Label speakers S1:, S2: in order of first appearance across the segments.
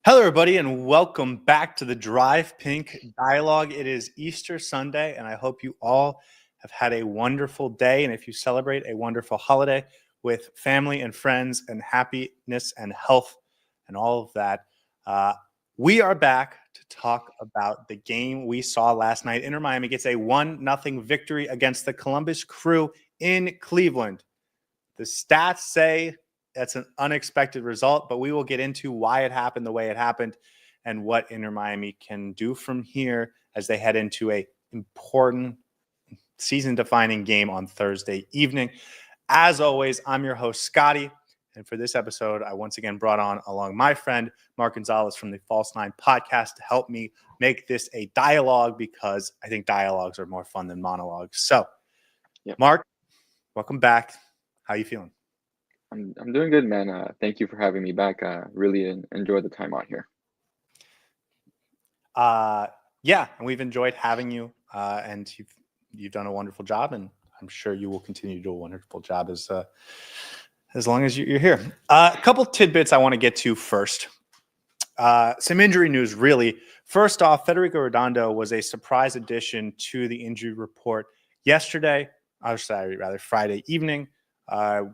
S1: Hello, everybody, and welcome back to the Drive Pink Dialogue. It is Easter Sunday, and I hope you all have had a wonderful day. And if you celebrate a wonderful holiday with family and friends and happiness and health and all of that, we are back to talk about the game we saw last night. Inter Miami gets a 1-0 victory against the Columbus Crew in Cleveland. The stats say that's an unexpected result, but we will get into why it happened the way it happened and what Inter Miami can do from here as they head into a important season-defining game on Thursday evening. As always, I'm your host, Scotty, and for this episode, I once again brought on along my friend, Marc Gonzalez from the False Nine podcast to help me make this a dialogue because I think dialogues are more fun than monologues. So, Marc, welcome back. How you feeling?
S2: I'm doing good, man. Thank you for having me back. Really enjoyed the time on here.
S1: Yeah, and we've enjoyed having you, and you've done a wonderful job, and I'm sure you will continue to do a wonderful job as long as you're here. A couple tidbits I want to get to first. Some injury news, really. First off, Federico Redondo was a surprise addition to the injury report yesterday. Friday evening.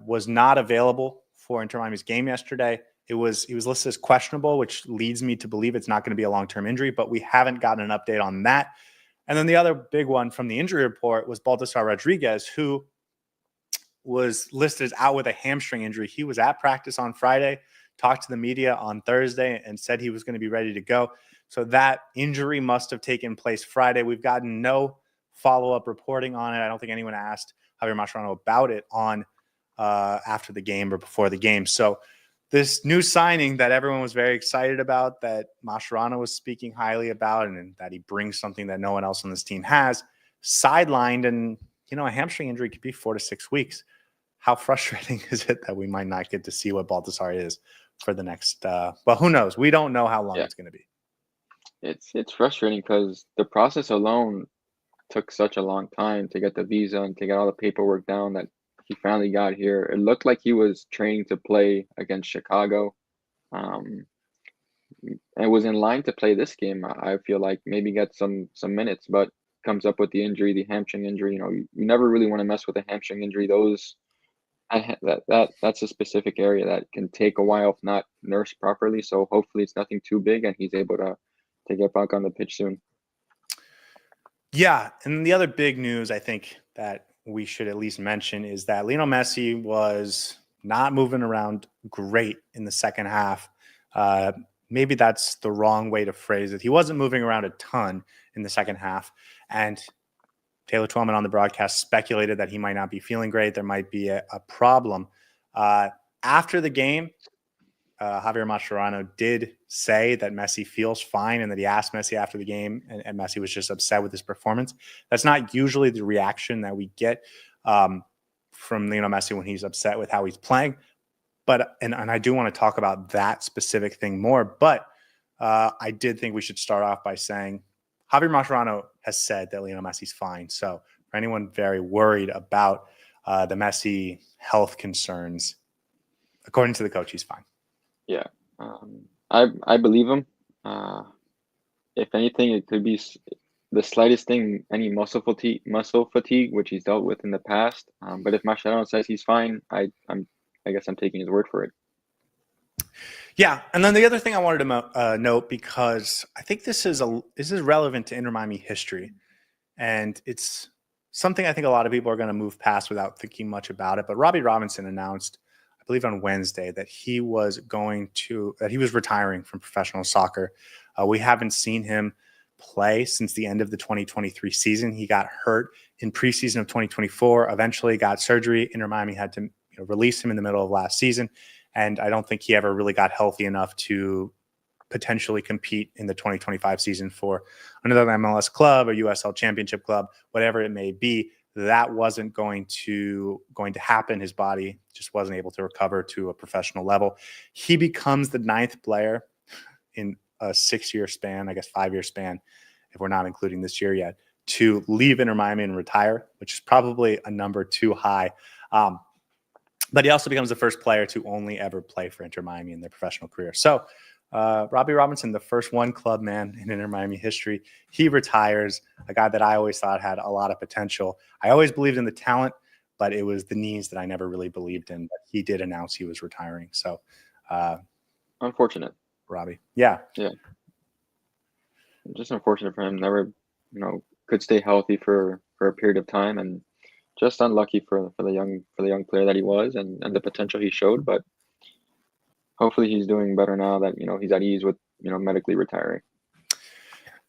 S1: Was not available for Inter Miami's game yesterday. He was listed as questionable, which leads me to believe it's not going to be a long-term injury, but we haven't gotten an update on that. And then the other big one from the injury report was Baltasar Rodriguez, who was listed as out with a hamstring injury. He was at practice on Friday, talked to the media on Thursday, and said he was going to be ready to go. So that injury must have taken place Friday. We've gotten no follow-up reporting on it. I don't think anyone asked Javier Mascherano about it on after the game or before the game. So this new signing that everyone was very excited about, that Mascherano was speaking highly about, and that he brings something that no one else on this team has, sidelined. And, a hamstring injury could be 4 to 6 weeks. How frustrating is it that we might not get to see what Baltasar is for the next, who knows? We don't know how long it's going to be.
S2: It's frustrating because the process alone took such a long time to get the visa and to get all the paperwork down that he finally got here. It looked like he was training to play against Chicago. And was in line to play this game. I feel like maybe get some minutes, but comes up with the hamstring injury. You never really want to mess with a hamstring injury. That's a specific area that can take a while if not nursed properly. So hopefully it's nothing too big and he's able to get back on the pitch soon.
S1: Yeah, and the other big news I think that we should at least mention is that Lionel Messi was not moving around great in the second half. Maybe that's the wrong way to phrase it. He wasn't moving around a ton in the second half. And Taylor Twellman on the broadcast speculated that he might not be feeling great. There might be a problem. After the game, Javier Mascherano did say that Messi feels fine and that he asked Messi after the game, and Messi was just upset with his performance. That's not usually the reaction that we get from Lionel Messi when he's upset with how he's playing. But and I do want to talk about that specific thing more. But I did think we should start off by saying Javier Mascherano has said that Lionel Messi's fine. So for anyone very worried about the Messi health concerns, according to the coach, he's fine.
S2: Yeah, I believe him. If anything, it could be the slightest thing, any muscle fatigue, which he's dealt with in the past. But if Mascherano says he's fine, I guess I'm taking his word for it.
S1: Yeah, and then the other thing I wanted to note, because I think this is relevant to Inter Miami history, and it's something I think a lot of people are going to move past without thinking much about it. But Robbie Robinson announced, I believe on Wednesday, that he was retiring from professional soccer. We haven't seen him play since the end of the 2023 season. He got hurt in preseason of 2024, eventually got surgery. Inter Miami had to release him in the middle of last season. And I don't think he ever really got healthy enough to potentially compete in the 2025 season for another MLS club or USL Championship club, whatever it may be. That wasn't going to happen. His body just wasn't able to recover to a professional level. He becomes the 9th player in a 6-year span, I guess 5-year span, if we're not including this year yet, to leave Inter Miami and retire, which is probably a number too high. But he also becomes the first player to only ever play for Inter Miami in their professional career. So Robbie Robinson, the first one club man in Inter Miami history. He retires, a guy that I always thought had a lot of potential. I always believed in the talent, but it was the knees that I never really believed in. But he did announce he was retiring. So,
S2: unfortunate.
S1: Robbie. Yeah.
S2: Just unfortunate for him. Never, could stay healthy for a period of time, and just unlucky for the young player that he was, and the potential he showed. But hopefully he's doing better now that he's at ease with medically retiring.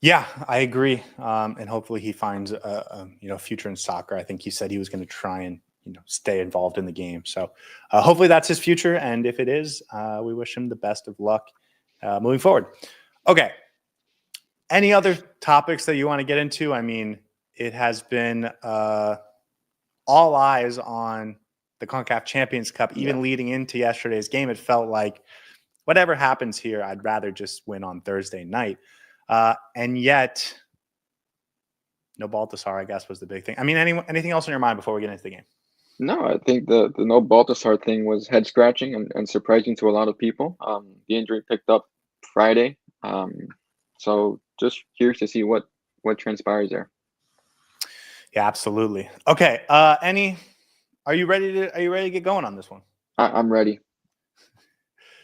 S1: Yeah, I agree. And hopefully he finds a future in soccer. I think he said he was going to try and stay involved in the game. So hopefully that's his future. And if it is, we wish him the best of luck moving forward. Okay. Any other topics that you want to get into? I mean, it has been all eyes on the CONCACAF Champions Cup, even leading into yesterday's game. It felt like whatever happens here, I'd rather just win on Thursday night. And yet, no Baltasar, I guess, was the big thing. I mean, anything else in your mind before we get into the game?
S2: No, I think the no Baltasar thing was head scratching and surprising to a lot of people. The injury picked up Friday, so just curious to see what transpires there.
S1: Yeah, absolutely. Okay, are you ready to get going on this one?
S2: I'm ready.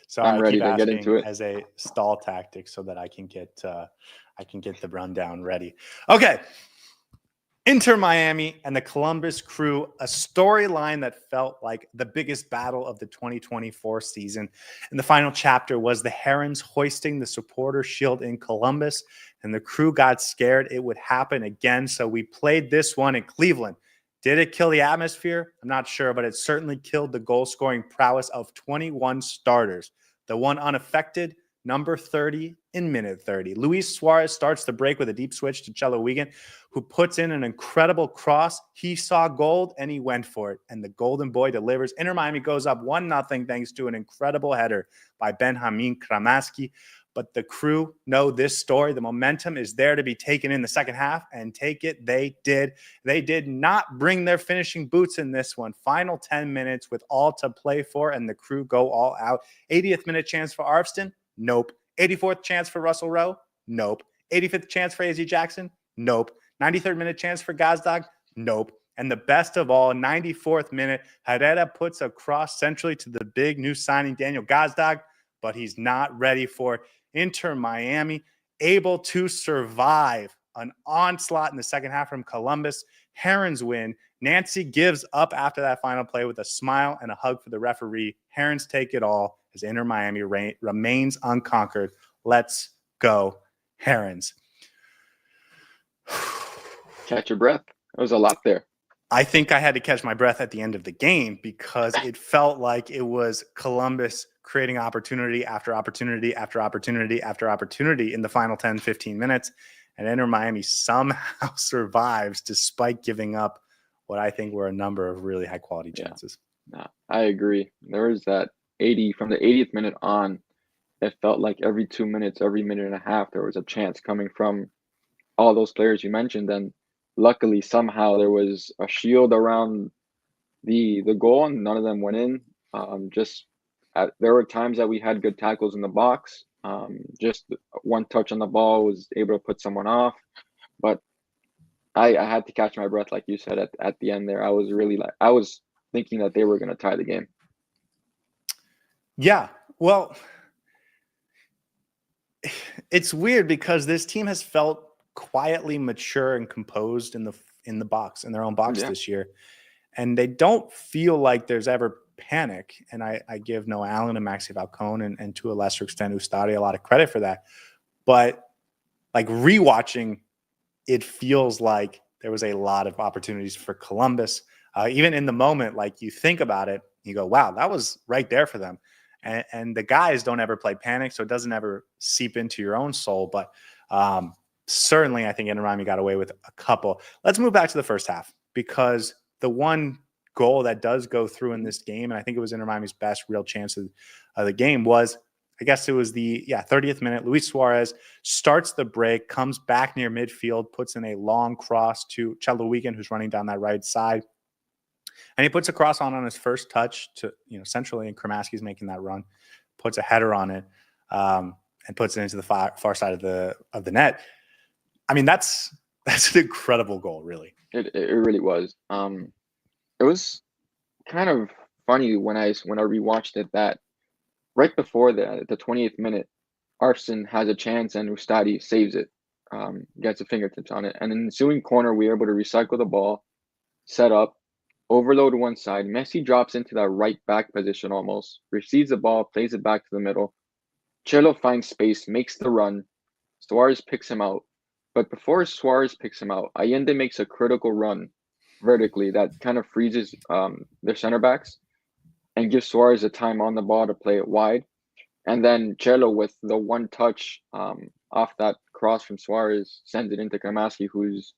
S1: So
S2: I'm ready
S1: to
S2: get into it
S1: as a stall tactic so that I can get the rundown ready. Okay. Inter Miami and the Columbus Crew, a storyline that felt like the biggest battle of the 2024 season. And the final chapter was the Herons hoisting the supporter shield in Columbus, and the Crew got scared it would happen again. So we played this one in Cleveland. Did it kill the atmosphere? I'm not sure, but it certainly killed the goal-scoring prowess of 21 starters. The one unaffected, number 30 in minute 30. Luis Suárez starts the break with a deep switch to Cello Wigan, who puts in an incredible cross. He saw gold and he went for it. And the Golden Boy delivers. Inter Miami goes up 1-0 thanks to an incredible header by Benjamin Cremaschi. But the Crew know this story. The momentum is there to be taken in the second half, and take it they did. They did not bring their finishing boots in this one. Final 10 minutes with all to play for, and the Crew go all out. 80th minute chance for Arvston? Nope. 84th chance for Russell Rowe? Nope. 85th chance for AZ Jackson? Nope. 93rd minute chance for Gazdag? Nope. And the best of all, 94th minute, Herrera puts a cross centrally to the big new signing, Daniel Gazdag, but he's not ready for Inter Miami, able to survive an onslaught in the second half from Columbus. Herons win. Nancy gives up after that final play with a smile and a hug for the referee. Herons take it all as Inter Miami remains unconquered. Let's go, Herons.
S2: Catch your breath. There was a lot there.
S1: I think I had to catch my breath at the end of the game because it felt like it was Columbus creating opportunity after opportunity after opportunity after opportunity in the final 10, 15 minutes. And Inter Miami somehow survives despite giving up what I think were a number of really high quality chances.
S2: Yeah, I agree. There was that 80 from the 80th minute on. It felt like every 2 minutes, every minute and a half, there was a chance coming from all those players you mentioned. And luckily, somehow there was a shield around the goal, and none of them went in. There were times that we had good tackles in the box. Just one touch on the ball was able to put someone off. But I had to catch my breath, like you said, at the end there. I was thinking that they were going to tie the game.
S1: Yeah, well, it's weird because this team has felt quietly mature and composed in the box, in their own box this year. And they don't feel like there's ever panic. And I give Noah Allen and Maxi Falcone and to a lesser extent Ustadi a lot of credit for that. But like rewatching, it feels like there was a lot of opportunities for Columbus. Even in the moment, like you think about it, you go, wow, that was right there for them. And the guys don't ever play panic, so it doesn't ever seep into your own soul. But certainly I think Inter Miami got away with a couple. Let's move back to the first half, because the one goal that does go through in this game, and I think it was Inter Miami's best real chance of the game, was, I guess it was the 30th minute. Luis Suárez starts the break, comes back near midfield, puts in a long cross to Cello Wigan, who's running down that right side. And he puts a cross on his first touch to, centrally, and Cremaschi's making that run, puts a header on it. and puts it into the far side of the net. I mean, that's an incredible goal, really.
S2: It really was. It was kind of funny when I rewatched it that right before the 28th minute, Arson has a chance and Ustadi saves it, gets a fingertips on it, and in the ensuing corner, we are able to recycle the ball, set up, overload one side. Messi drops into that right back position almost, receives the ball, plays it back to the middle. Cello finds space, makes the run. Suárez picks him out. But before Suárez picks him out, Allende makes a critical run vertically that kind of freezes their center backs and gives Suárez a time on the ball to play it wide. And then Cello, with the one touch off that cross from Suárez, sends it into Cremaschi, who's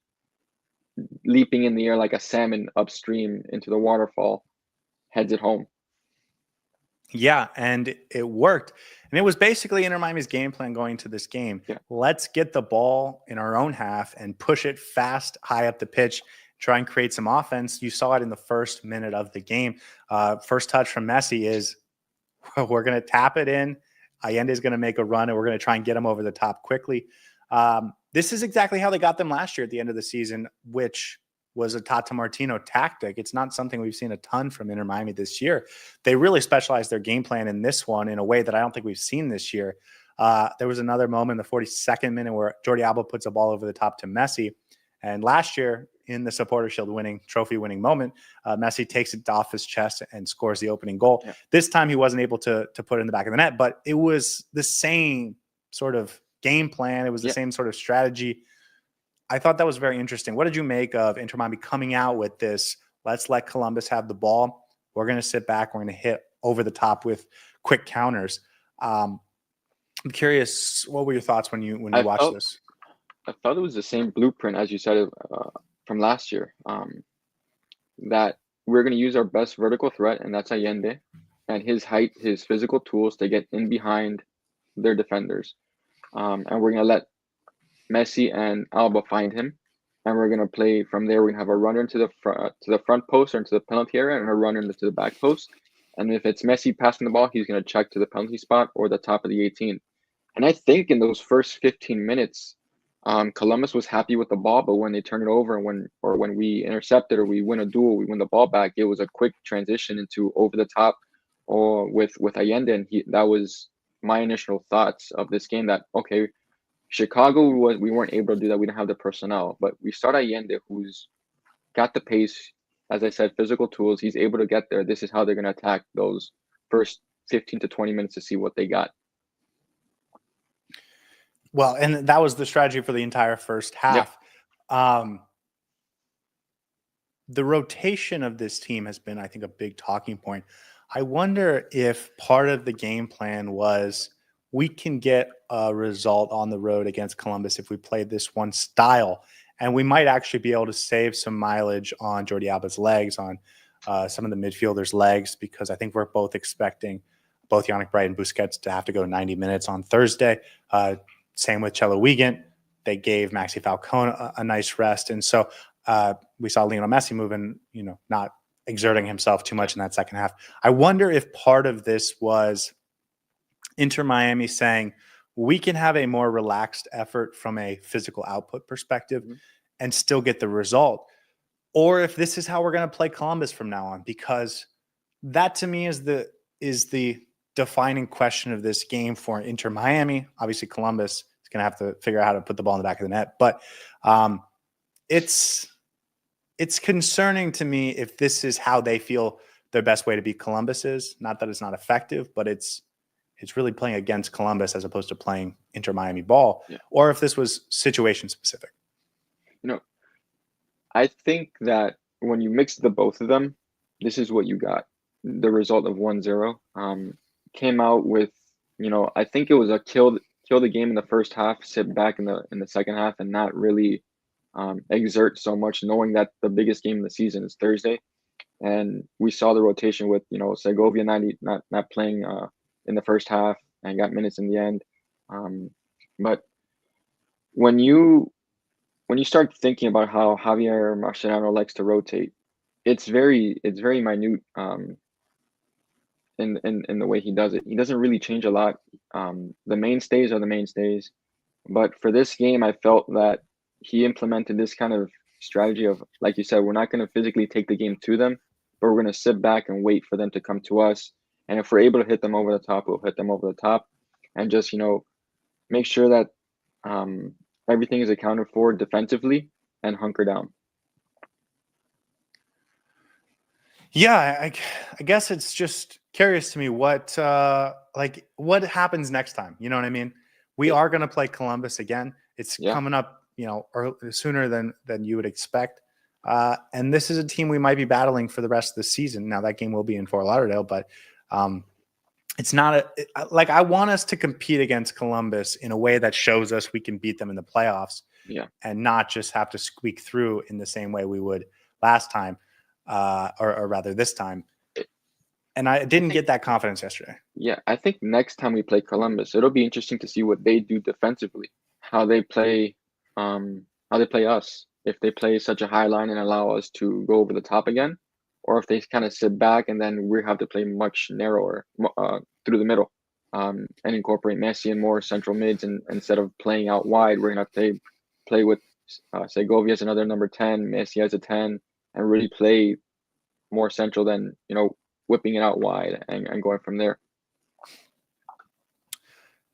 S2: leaping in the air like a salmon upstream into the waterfall, heads it home.
S1: Yeah, and it worked. And it was basically Inter Miami's game plan going to this game.
S2: Yeah.
S1: Let's get the ball in our own half and push it fast, high up the pitch, try and create some offense. You saw it in the first minute of the game. First touch from Messi is, we're going to tap it in. Allende is going to make a run, and we're going to try and get him over the top quickly. This is exactly how they got them last year at the end of the season, which was a Tata Martino tactic. It's not something we've seen a ton from Inter Miami this year. They really specialized their game plan in this one in a way that I don't think we've seen this year. There was another moment in the 42nd minute where Jordi Alba puts a ball over the top to Messi. And last year, in the Supporter Shield trophy winning moment, Messi takes it off his chest and scores the opening goal.
S2: Yeah.
S1: This time he wasn't able to put it in the back of the net, but it was the same sort of game plan. It was the same sort of strategy. I thought that was very interesting. What did you make of Inter Miami coming out with this? Let's let Columbus have the ball. We're going to sit back. We're going to hit over the top with quick counters. I'm curious, what were your thoughts when you watched this?
S2: I thought it was the same blueprint as you said from last year. That we're going to use our best vertical threat, and that's Allende, and his height, his physical tools to get in behind their defenders, and we're going to let Messi and Alba find him, and we're going to play from there. We're going to have a runner into the front post or into the penalty area, and a runner into the back post. And if it's Messi passing the ball, he's going to check to the penalty spot or the top of the 18. And I think in those first 15 minutes, Columbus was happy with the ball, but when they turn it over and when we intercept it or we win a duel, we win the ball back, it was a quick transition into over the top or with Allende. And that was my initial thoughts of this game, that, okay, Chicago, we weren't able to do that. We didn't have the personnel, but we start Allende, who's got the pace, as I said, physical tools. He's able to get there. This is how they're going to attack those first 15 to 20 minutes to see what they got.
S1: Well, and that was the strategy for the entire first half. Yeah. The rotation of this team has been, I think, a big talking point. I wonder if part of the game plan was, we can get a result on the road against Columbus if we play this one style. And we might actually be able to save some mileage on Jordi Alba's legs, on some of the midfielders' legs, because I think we're both expecting both Yannick Bright and Busquets to have to go 90 minutes on Thursday. Same with Cello Wiegand. They gave Maxi Falcone a nice rest. And so we saw Lionel Messi moving, not exerting himself too much in that second half. I wonder if part of this was Inter Miami saying, we can have a more relaxed effort from a physical output perspective and still get the result. Or if this is how we're going to play Columbus from now on, because that to me is the defining question of this game for Inter Miami. Obviously, Columbus is going to have to figure out how to put the ball in the back of the net. But it's concerning to me if this is how they feel their best way to beat Columbus is. Not that it's not effective, but it's really playing against Columbus as opposed to playing Inter Miami ball, or if this was situation specific.
S2: I think that when you mix the both of them, this is what you got. The result of 1-0 came out with, I think it was a kill the game in the first half, sit back in the second half, and not really exert so much, knowing that the biggest game of the season is Thursday. And we saw the rotation with, Segovia not playing in the first half and got minutes in the end. But when you start thinking about how Javier Mascherano likes to rotate, it's very minute. in the way he does it. He doesn't really change a lot. The mainstays are the mainstays. But for this game, I felt that he implemented this kind of strategy of, like you said, we're not going to physically take the game to them, but we're going to sit back and wait for them to come to us. And if we're able to hit them over the top, we'll hit them over the top, and just make sure that everything is accounted for defensively and hunker down.
S1: Yeah, I guess it's just curious to me what happens next time. You know what I mean? We are going to play Columbus again. It's coming up, sooner than you would expect. And this is a team we might be battling for the rest of the season. Now that game will be in Fort Lauderdale, but it's not I want us to compete against Columbus in a way that shows us we can beat them in the playoffs, and not just have to squeak through in the same way we would last time, or rather this time. And I didn't get that confidence yesterday.
S2: Yeah, I think next time we play Columbus, it'll be interesting to see what they do defensively, how they play us. If they play such a high line and allow us to go over the top again, or if they kind of sit back and then we have to play much narrower through the middle, and incorporate Messi and more central mids, and instead of playing out wide, we're gonna have to play with Segovia as another number 10, Messi as a 10, and really play more central than whipping it out wide and going from there.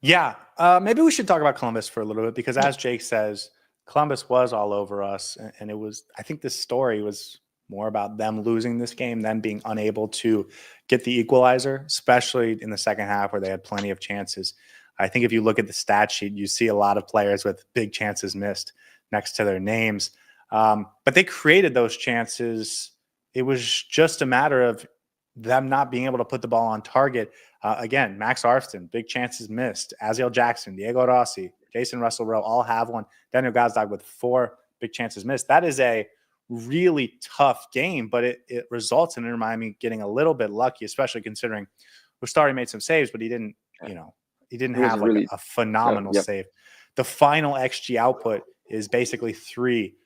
S1: Yeah, maybe we should talk about Columbus for a little bit, because as Jake says, Columbus was all over us, and it was, I think this story was more about them losing this game, them being unable to get the equalizer, especially in the second half where they had plenty of chances. I think if you look at the stat sheet, you see a lot of players with big chances missed next to their names. But they created those chances. It was just a matter of them not being able to put the ball on target. Again, Max Arfton, big chances missed. Aziel Jackson, Diego Rossi, Jason Russell-Rowe all have one. Daniel Gazdag with 4 big chances missed. That is a really tough game, but it results in Inter Miami getting a little bit lucky, especially considering Ustari made some saves, but he didn't have like a phenomenal save. The final XG output is basically 3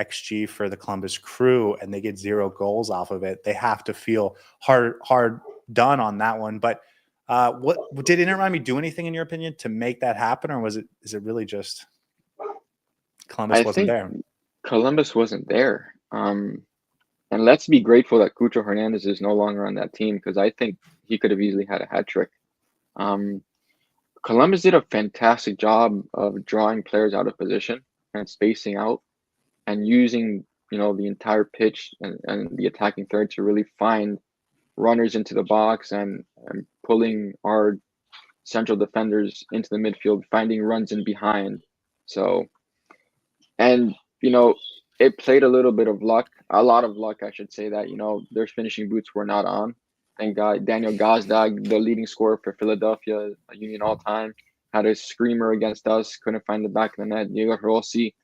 S1: XG for the Columbus Crew, and they get 0 goals off of it. They have to feel hard done on that one. But what did Inter Miami do anything in your opinion to make that happen, or is it really just Columbus wasn't there?
S2: Columbus wasn't there. And let's be grateful that Cucho Hernandez is no longer on that team, because I think he could have easily had a hat trick. Columbus did a fantastic job of drawing players out of position and spacing out, and using the entire pitch and the attacking third to really find runners into the box, and pulling our central defenders into the midfield, finding runs in behind. So, and it played a little bit of luck, a lot of luck, I should say, that their finishing boots were not on. Thank God, Daniel Gazdag, the leading scorer for Philadelphia Union all time, had a screamer against us, couldn't find the back of the net. Diego Rossi,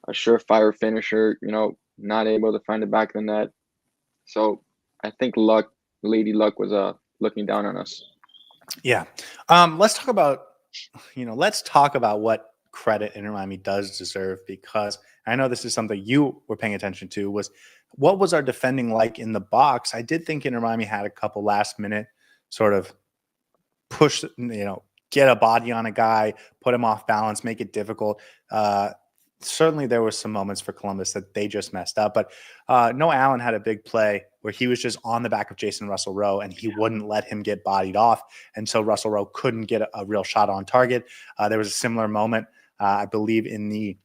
S2: a surefire finisher, not able to find the back of the net. So I think Lady Luck was looking down on us.
S1: Yeah. Let's talk about what credit Inter Miami does deserve, because I know this is something you were paying attention to. Was what was our defending like in the box? I did think Inter Miami had a couple last minute sort of push, get a body on a guy, put him off balance, make it difficult. Certainly there were some moments for Columbus that they just messed up, but Noah Allen had a big play where he was just on the back of Jason Russell-Rowe, and he wouldn't let him get bodied off, and so Russell-Rowe couldn't get a real shot on target. There was a similar moment, I believe, in the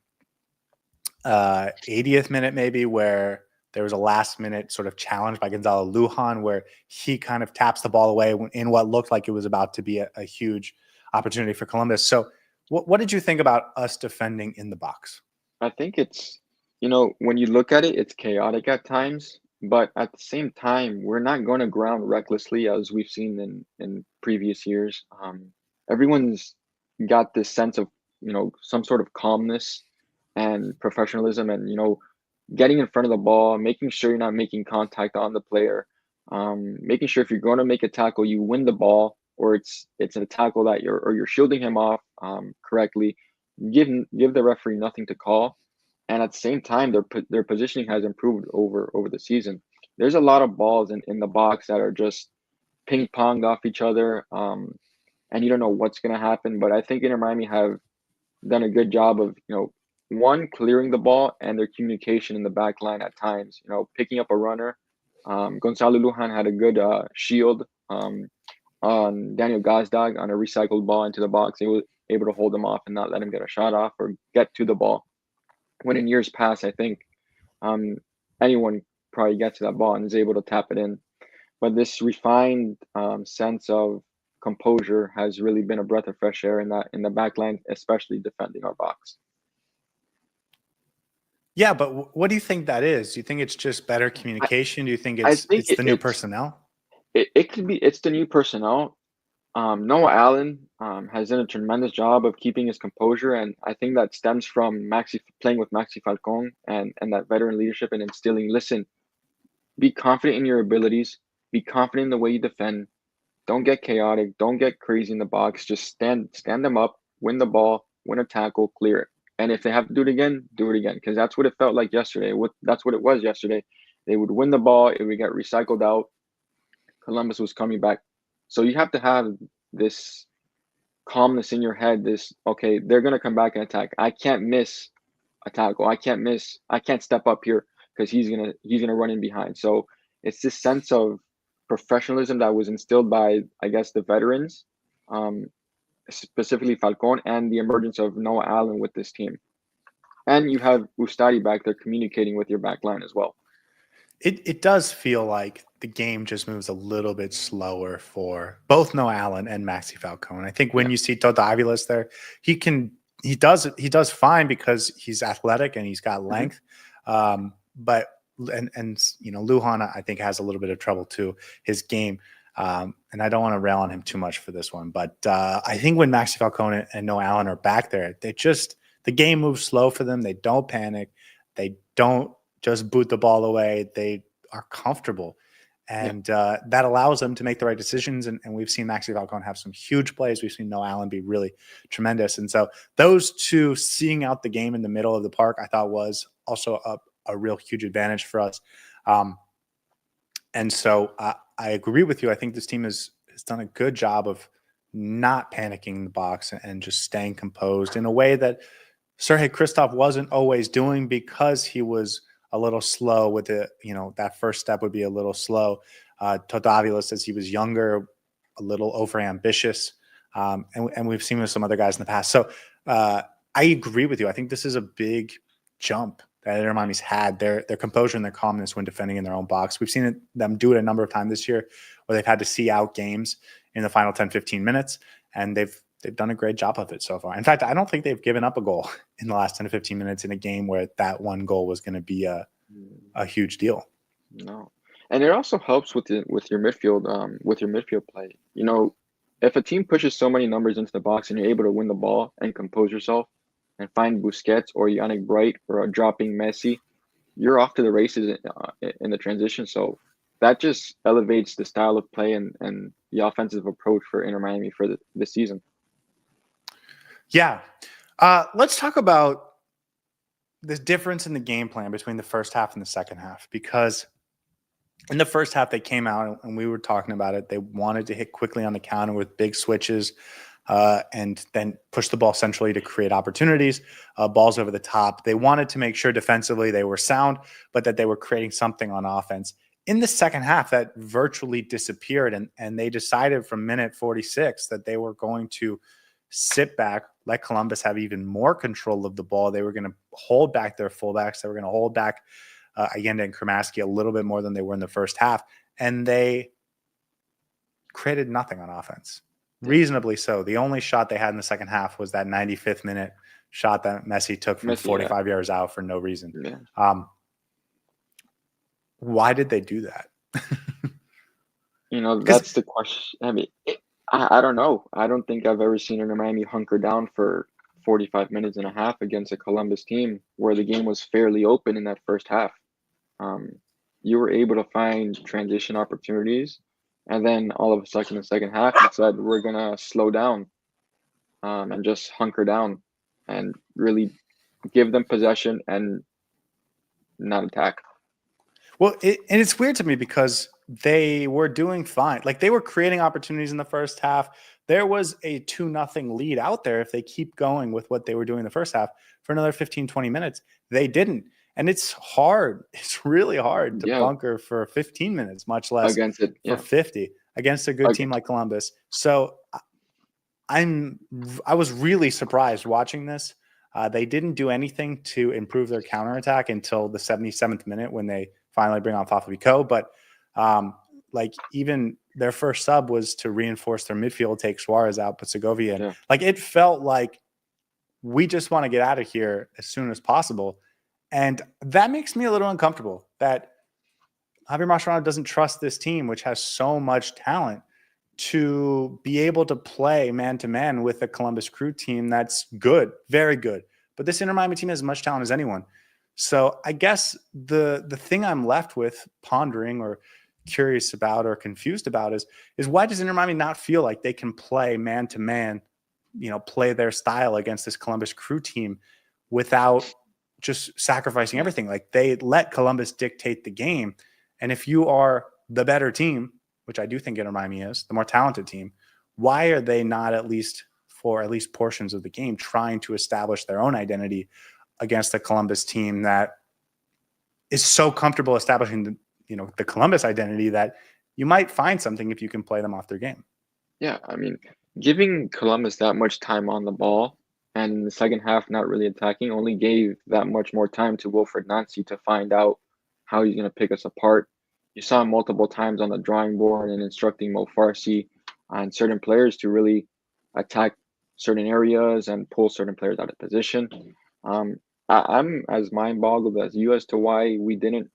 S1: 80th minute maybe, where there was a last-minute sort of challenge by Gonzalo Lujan where he kind of taps the ball away in what looked like it was about to be a huge opportunity for Columbus. So what did you think about us defending in the box?
S2: I think it's, when you look at it, it's chaotic at times, but at the same time, we're not going to ground recklessly as we've seen in previous years. Everyone's got this sense of, some sort of calmness and professionalism, and, getting in front of the ball, making sure you're not making contact on the player, making sure if you're going to make a tackle, you win the ball, or it's a tackle that you're shielding him off correctly. Give the referee nothing to call, and at the same time, their positioning has improved over the season. There's a lot of balls in the box that are just ping-ponged off each other, and you don't know what's going to happen. But I think Inter Miami have done a good job of, one, clearing the ball and their communication in the back line at times, picking up a runner. Gonzalo Lujan had a good shield on Daniel Gazdag on a recycled ball into the box. He was able to hold him off and not let him get a shot off or get to the ball. When in years past, I think anyone probably gets to that ball and is able to tap it in. But this refined sense of composure has really been a breath of fresh air in the back line, especially defending our box.
S1: Yeah, but what do you think that is? Do you think it's just better communication? Do you think it's the new personnel?
S2: It could be it's the new personnel. Noah Allen has done a tremendous job of keeping his composure, and I think that stems from playing with Maxi Falcon and that veteran leadership and instilling, listen, be confident in your abilities, be confident in the way you defend. Don't get chaotic, don't get crazy in the box. Just stand them up, win the ball, win a tackle, clear it. And if they have to do it again, because that's what it felt like yesterday. That's what it was yesterday. They would win the ball, it would get recycled out. Columbus was coming back. So you have to have this calmness in your head, okay, they're going to come back and attack. I can't miss a tackle. I can't step up here because he's going to run in behind. So it's this sense of professionalism that was instilled by, I guess, the veterans, specifically Falcon, and the emergence of Noah Allen with this team. And you have Ustadi back there communicating with your back line as well.
S1: It does feel like the game just moves a little bit slower for both Noah Allen and Maxi Falcone. I think when you see Tadeo Allende there, he does fine because he's athletic and he's got length. But Lujan, I think, has a little bit of trouble too, his game. And I don't want to rail on him too much for this one, but I think when Maxi Falcone and Noah Allen are back there, the game moves slow for them. They don't panic. They don't just boot the ball away. They are comfortable. And that allows them to make the right decisions. And we've seen Maxi Falcone have some huge plays. We've seen Noah Allen be really tremendous. And so those two seeing out the game in the middle of the park, I thought was also a real huge advantage for us. And so I agree with you. I think this team has done a good job of not panicking in the box and just staying composed in a way that Sergei Kristoff wasn't always doing because he was a little slow with it. That first step would be a little slow. Tadeo, as he was younger, a little overambitious. And we've seen with some other guys in the past. So I agree with you. I think this is a big jump that Inter Miami's had, their composure and their calmness when defending in their own box. We've seen them do it a number of times this year where they've had to see out games in the final 10, 15 minutes, and they've done a great job of it so far. In fact, I don't think they've given up a goal in the last 10 to 15 minutes in a game where that one goal was going to be a huge deal.
S2: No. And it also helps with your midfield play. If a team pushes so many numbers into the box and you're able to win the ball and compose yourself and find Busquets or Yannick Bright or a dropping Messi, you're off to the races in the transition. So that just elevates the style of play and the offensive approach for Inter Miami for this season.
S1: Yeah. Let's talk about the difference in the game plan between the first half and the second half, because in the first half they came out and we were talking about it. They wanted to hit quickly on the counter with big switches and then push the ball centrally to create opportunities, balls over the top. They wanted to make sure defensively they were sound, but that they were creating something on offense. In the second half, that virtually disappeared, and they decided from minute 46 that they were going to sit back, let Columbus have even more control of the ball. They were going to hold back their fullbacks. They were going to hold back Allende and Cremaschi a little bit more than they were in the first half. And they created nothing on offense. Reasonably so. The only shot they had in the second half was that 95th minute shot that Messi took from 45 yards out for no reason.
S2: Yeah.
S1: Why did they do that?
S2: That's the question. I mean, I don't know. I don't think I've ever seen Inter Miami hunker down for 45 minutes and a half against a Columbus team where the game was fairly open in that first half. You were able to find transition opportunities, and then all of a sudden in the second half, you said we're going to slow down and just hunker down and really give them possession and not attack.
S1: Well, and it's weird to me because they were doing fine. Like they were creating opportunities in the first half. There was a 2-0 lead out there if they keep going with what they were doing in the first half for another 15, 20 minutes. They didn't. And it's hard. It's really hard to
S2: Yeah,
S1: bunker for 15 minutes, much less
S2: against it.
S1: for
S2: Yeah,
S1: 50 against a good team like Columbus. So I was really surprised watching this. They didn't do anything to improve their counterattack until the 77th minute when they finally bring on Fafalico. But like even their first sub was to reinforce their midfield, take Suárez out, put Segovia in.
S2: yeah,
S1: Like it felt like we just want to get out of here as soon as possible. And that makes me a little uncomfortable that Javier Mascherano doesn't trust this team, which has so much talent, to be able to play man-to-man with a Columbus Crew team that's good, very good. But this Inter Miami team has as much talent as anyone. So I guess the thing I'm left with pondering or curious about or confused about is why does Inter Miami not feel like they can play man-to-man, play their style against this Columbus Crew team without just sacrificing everything? Like they let Columbus dictate the game. And if you are the better team, which I do think Inter Miami is, the more talented team, why are they not at least portions of the game trying to establish their own identity against the Columbus team that is so comfortable establishing the Columbus identity that you might find something if you can play them off their game?
S2: yeah. I mean, giving Columbus that much time on the ball and in the second half not really attacking only gave that much more time to Wilfred Nancy to find out how he's going to pick us apart. You saw him multiple times on the drawing board and instructing Mo Farsi and certain players to really attack certain areas and pull certain players out of position. I'm as mind boggled as you as to why we didn't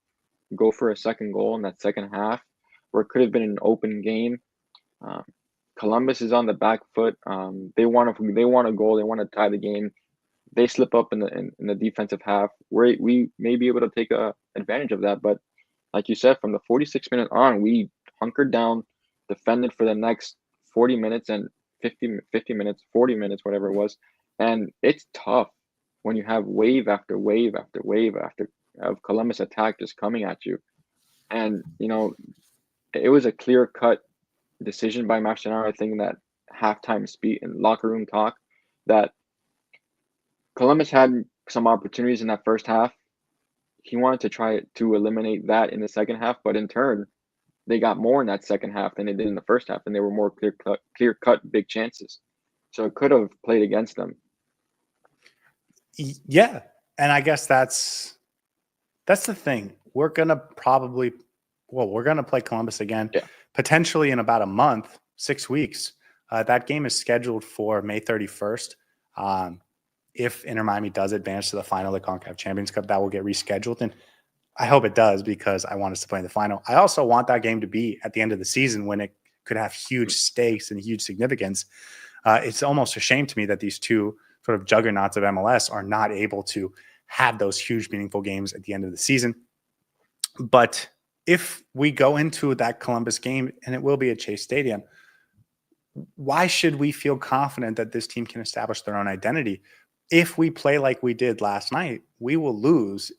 S2: go for a second goal in that second half, where it could have been an open game. Um, Columbus is on the back foot. They want a goal. They want to tie the game. They slip up in the defensive half. We may be able to take advantage of that, but like you said, from the 46th minute on, we hunkered down, defended for the next 40 minutes and 50 minutes, 40 minutes, whatever it was. And it's tough when you have wave after wave after wave after of Columbus attack just coming at you. And, it was a clear cut decision by Mascherano, I think, in that halftime speech and locker room talk, that Columbus had some opportunities in that first half. He wanted to try to eliminate that in the second half, but in turn, they got more in that second half than they did in the first half, and they were more clear cut big chances. So it could have played against them.
S1: Yeah, and I guess that's the thing. We're gonna play Columbus again, potentially in about a month, 6 weeks. That game is scheduled for May 31st. If Inter Miami does advance to the final of the CONCACAF Champions Cup, that will get rescheduled. And I hope it does because I want us to play in the final. I also want that game to be at the end of the season when it could have huge stakes and huge significance. It's almost a shame to me that these two sort of juggernauts of MLS are not able to have those huge, meaningful games at the end of the season. But if we go into that Columbus game, and it will be at Chase Stadium, why should we feel confident that this team can establish their own identity? If we play like we did last night, we will lose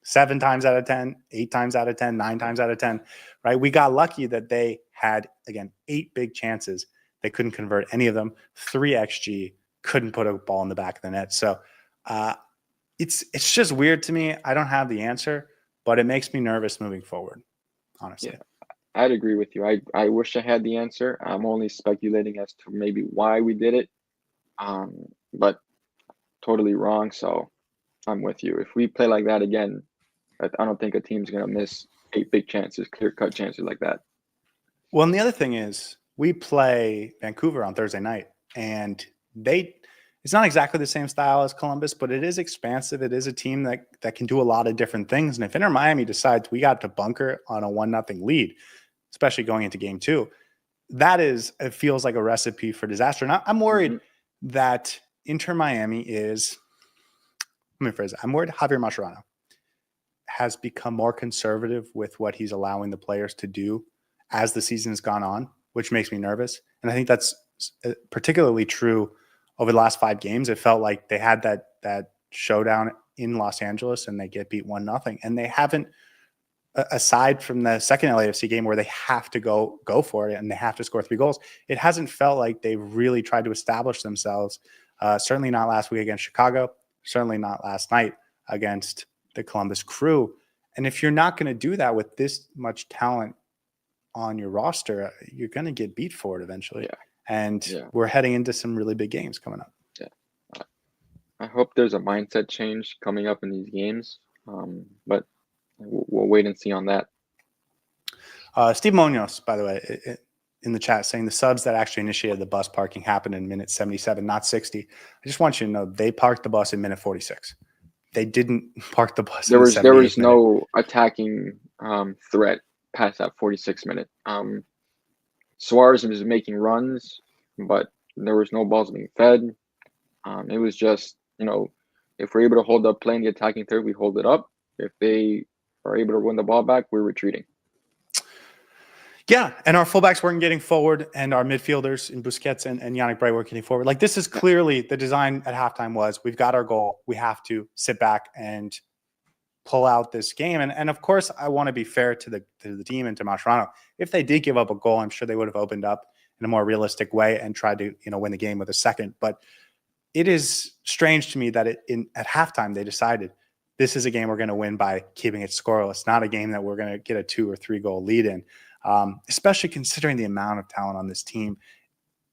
S1: 7 times out of 10, 8 times out of 10, 9 times out of 10, right? We got lucky that they had, again, 8 big chances. They couldn't convert any of them. 3 XG, couldn't put a ball in the back of the net. So it's just weird to me. I don't have the answer, but it makes me nervous moving forward, honestly.
S2: Yeah, I'd agree with you. I wish I had the answer. I'm only speculating as to maybe why we did it, but totally wrong. So I'm with you. If we play like that again, I don't think a team's going to miss 8 big chances, clear-cut chances like that.
S1: Well, and the other thing is we play Vancouver on Thursday night, and it's not exactly the same style as Columbus, but it is expansive. It is a team that can do a lot of different things. And if Inter Miami decides we got to bunker on a 1-0 lead, especially going into game 2, it feels like a recipe for disaster. And I'm worried that Inter Miami I'm worried Javier Mascherano has become more conservative with what he's allowing the players to do as the season has gone on, which makes me nervous. And I think that's particularly true over the last 5 games. It felt like they had that showdown in Los Angeles and they get beat 1-0, and they haven't aside from the second LAFC game where they have to go for it and they have to score 3 goals, it hasn't felt like they've really tried to establish themselves. Certainly not last week against Chicago. Certainly not last night against the Columbus Crew. And if you're not going to do that with this much talent on your roster, you're going to get beat for it eventually.
S2: Yeah.
S1: And we're heading into some really big games coming up.
S2: Yeah. I hope there's a mindset change coming up in these games. But we'll wait and see on that.
S1: Steve Munoz, by the way, in the chat saying the subs that actually initiated the bus parking happened in minute 77, not 60. I just want you to know they parked the bus in minute 46. They didn't park the bus.
S2: There was no attacking threat past that 46 minute. Suárez was making runs, but there was no balls being fed. It was just, if we're able to hold up play in the attacking third, we hold it up. If they are able to win the ball back, we're retreating.
S1: Yeah, and our fullbacks weren't getting forward, and our midfielders in Busquets and Yannick Bright weren't getting forward. Like, this is clearly the design at halftime was, we've got our goal. We have to sit back and pull out this game. And of course, I want to be fair to the team and to Mascherano. If they did give up a goal, I'm sure they would have opened up in a more realistic way and tried to, win the game with a second. But it is strange to me that at halftime they decided this is a game we're going to win by keeping it scoreless, not a game that we're going to get a 2 or 3 goal lead in. Especially considering the amount of talent on this team.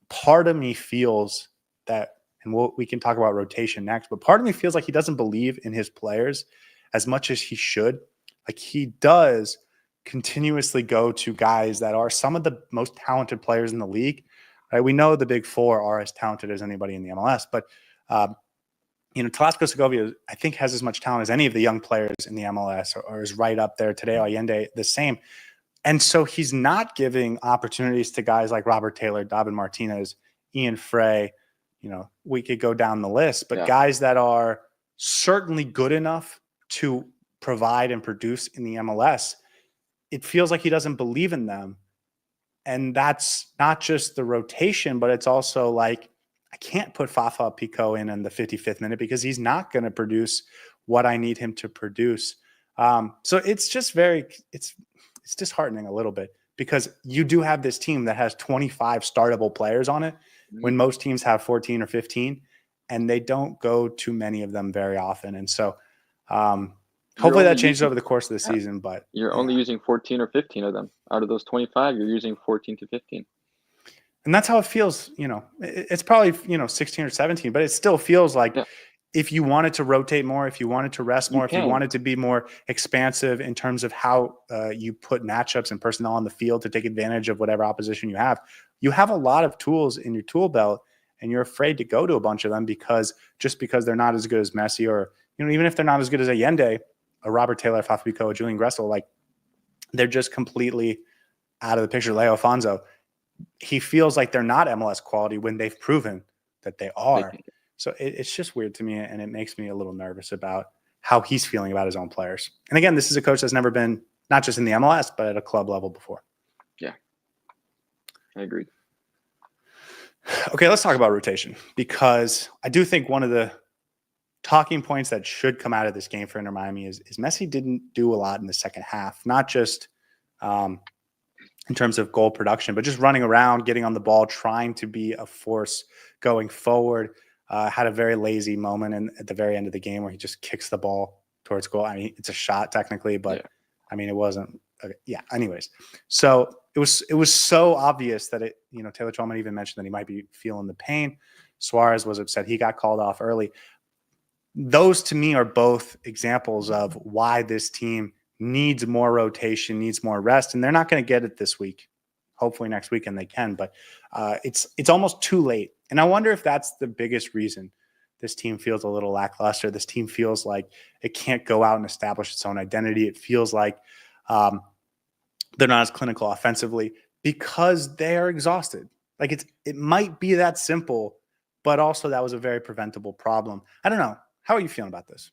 S1: Part of me feels that, and we can talk about rotation next, but part of me feels like he doesn't believe in his players as much as he should. Like, he does continuously go to guys that are some of the most talented players in the league. Right? We know the big four are as talented as anybody in the MLS, but Telesco Segovia, I think, has as much talent as any of the young players in the MLS, or is right up there. Tadeo Allende, the same. And so he's not giving opportunities to guys like Robert Taylor, Dobbin Martinez, Ian Frey. We could go down the list, but guys that are certainly good enough to provide and produce in the MLS, it feels like he doesn't believe in them. And that's not just the rotation, but it's also like, I can't put Fafa Pico in the 55th minute because he's not going to produce what I need him to produce. So it's just it's disheartening a little bit, because you do have this team that has 25 startable players on it when most teams have 14 or 15, and they don't go to many of them very often. And so hopefully that changes over the course of the season, but
S2: you're only using 14 or 15 of them. Out of those 25, you're using 14 to 15.
S1: And that's how it feels. It's probably, 16 or 17, but it still feels like if you wanted to rotate more, if you wanted to rest more, if you wanted to be more expansive in terms of how you put matchups and personnel on the field to take advantage of whatever opposition you have a lot of tools in your tool belt, and you're afraid to go to a bunch of them because they're not as good as Messi, or, even if they're not as good as Allende, a Robert Taylor, Fafico, Julian Gressel, like, they're just completely out of the picture. Leo Afonso, he feels like they're not MLS quality when they've proven that they are. So it's just weird to me, and it makes me a little nervous about how he's feeling about his own players. And again, this is a coach that's never been, not just in the MLS, but at a club level before.
S2: Yeah, I agree.
S1: Okay, let's talk about rotation, because I do think one of the talking points that should come out of this game for Inter Miami is Messi didn't do a lot in the second half, not just in terms of goal production, but just running around, getting on the ball, trying to be a force going forward. Had a very lazy moment at the very end of the game where he just kicks the ball towards goal. I mean, it's a shot technically, but I mean, it wasn't. Anyways, so it was so obvious that Taylor Twellman even mentioned that he might be feeling the pain. Suárez was upset. He got called off early. Those to me are both examples of why this team needs more rotation, needs more rest, and they're not going to get it this week. Hopefully next weekend they can, but it's almost too late. And I wonder if that's the biggest reason this team feels a little lackluster. This team feels like it can't go out and establish its own identity. It feels like they're not as clinical offensively because they are exhausted. Like, it might be that simple, but also that was a very preventable problem. I don't know. How are you feeling about this?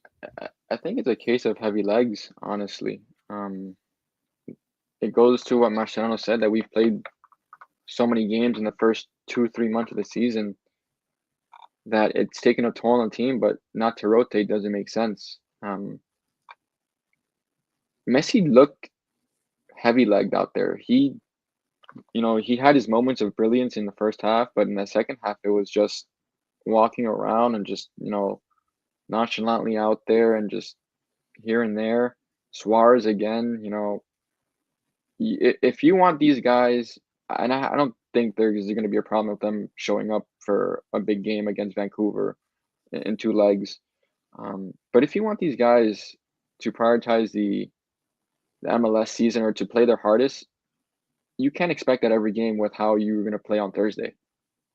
S2: I think it's a case of heavy legs, honestly. It goes to what Mascherano said, that we've played so many games in the first 2-3 months of the season that it's taken a toll on the team, but not to rotate doesn't make sense. Messi looked heavy legged out there. He had his moments of brilliance in the first half, but in the second half, it was just walking around and just, nonchalantly out there and just here and there. Suárez again, if you want these guys, and I don't think there's going to be a problem with them showing up for a big game against Vancouver in 2 legs. But if you want these guys to prioritize the MLS season or to play their hardest, you can't expect that every game with how you're going to play on Thursday.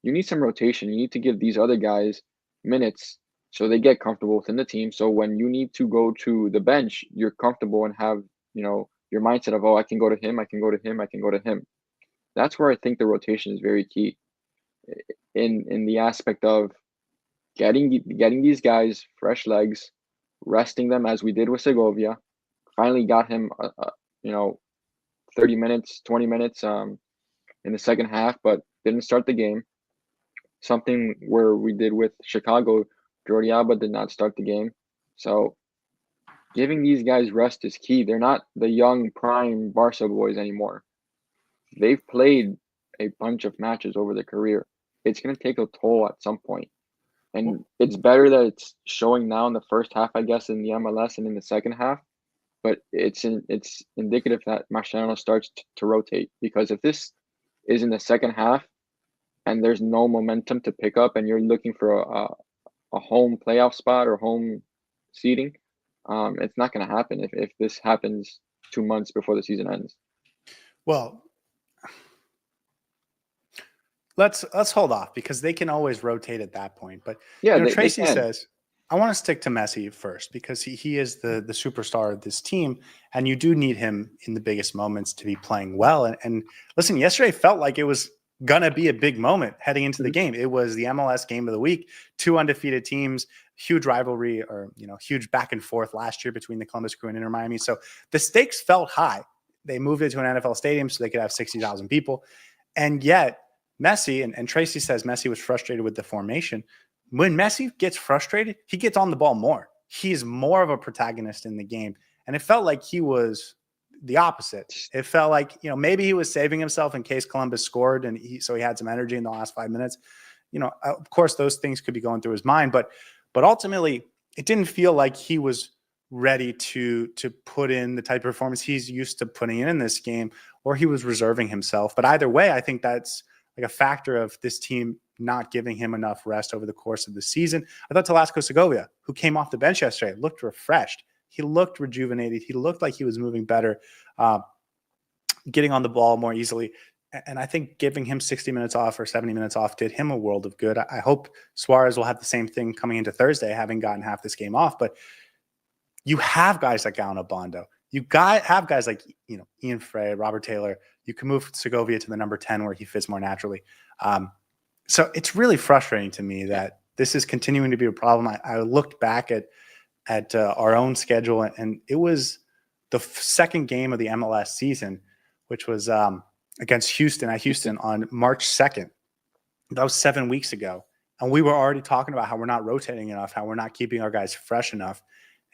S2: You need some rotation. You need to give these other guys minutes so they get comfortable within the team. So when you need to go to the bench, you're comfortable and have, your mindset of, oh, I can go to him, I can go to him, I can go to him. That's where I think the rotation is very key in the aspect of getting these guys fresh legs, resting them as we did with Segovia. Finally got him, 30 minutes, 20 minutes in the second half, but didn't start the game. Something where we did with Chicago, Jordi Alba did not start the game. So giving these guys rest is key. They're not the young prime Barca boys anymore. They've played a bunch of matches over their career. It's going to take a toll at some point. And it's better that it's showing now in the first half, I guess, in the MLS and in the second half. But it's indicative that Mascherano starts to rotate. Because if this is in the second half and there's no momentum to pick up and you're looking for a home playoff spot or home seeding, it's not going to happen if this happens 2 months before the season ends.
S1: Well, let's hold off because they can always rotate at that point. But
S2: yeah,
S1: Tracy says, I want to stick to Messi first because he is the superstar of this team, and you do need him in the biggest moments to be playing well. And listen, yesterday felt like it was gonna be a big moment heading into the game. It was the MLS game of the week, 2 undefeated teams, huge rivalry or huge back and forth last year between the Columbus Crew and Inter Miami. So the stakes felt high. They moved it to an NFL stadium so they could have 60,000 people. And yet Messi, and Tracy says Messi was frustrated with the formation. When Messi gets frustrated, he gets on the ball more. He's more of a protagonist in the game. And it felt like he was the opposite. It felt like, maybe he was saving himself in case Columbus scored and so he had some energy in the last 5 minutes. Of course, those things could be going through his mind, but ultimately it didn't feel like he was ready to put in the type of performance he's used to putting in this game, or he was reserving himself. But either way, I think that's like a factor of this team not giving him enough rest over the course of the season. I thought Velasco Segovia, who came off the bench yesterday, looked refreshed. He looked rejuvenated. He looked like he was moving better, getting on the ball more easily. And I think giving him 60 minutes off or 70 minutes off did him a world of good. I hope Suárez will have the same thing coming into Thursday, having gotten half this game off. But you have guys like Gano Bondo. You have guys like Ian Frey, Robert Taylor. You can move Segovia to the number 10 where he fits more naturally. So it's really frustrating to me that this is continuing to be a problem. I looked back at our own schedule, and it was the second game of the MLS season, which was against Houston at Houston on March 2nd. That was 7 weeks ago. And we were already talking about how we're not rotating enough, how we're not keeping our guys fresh enough.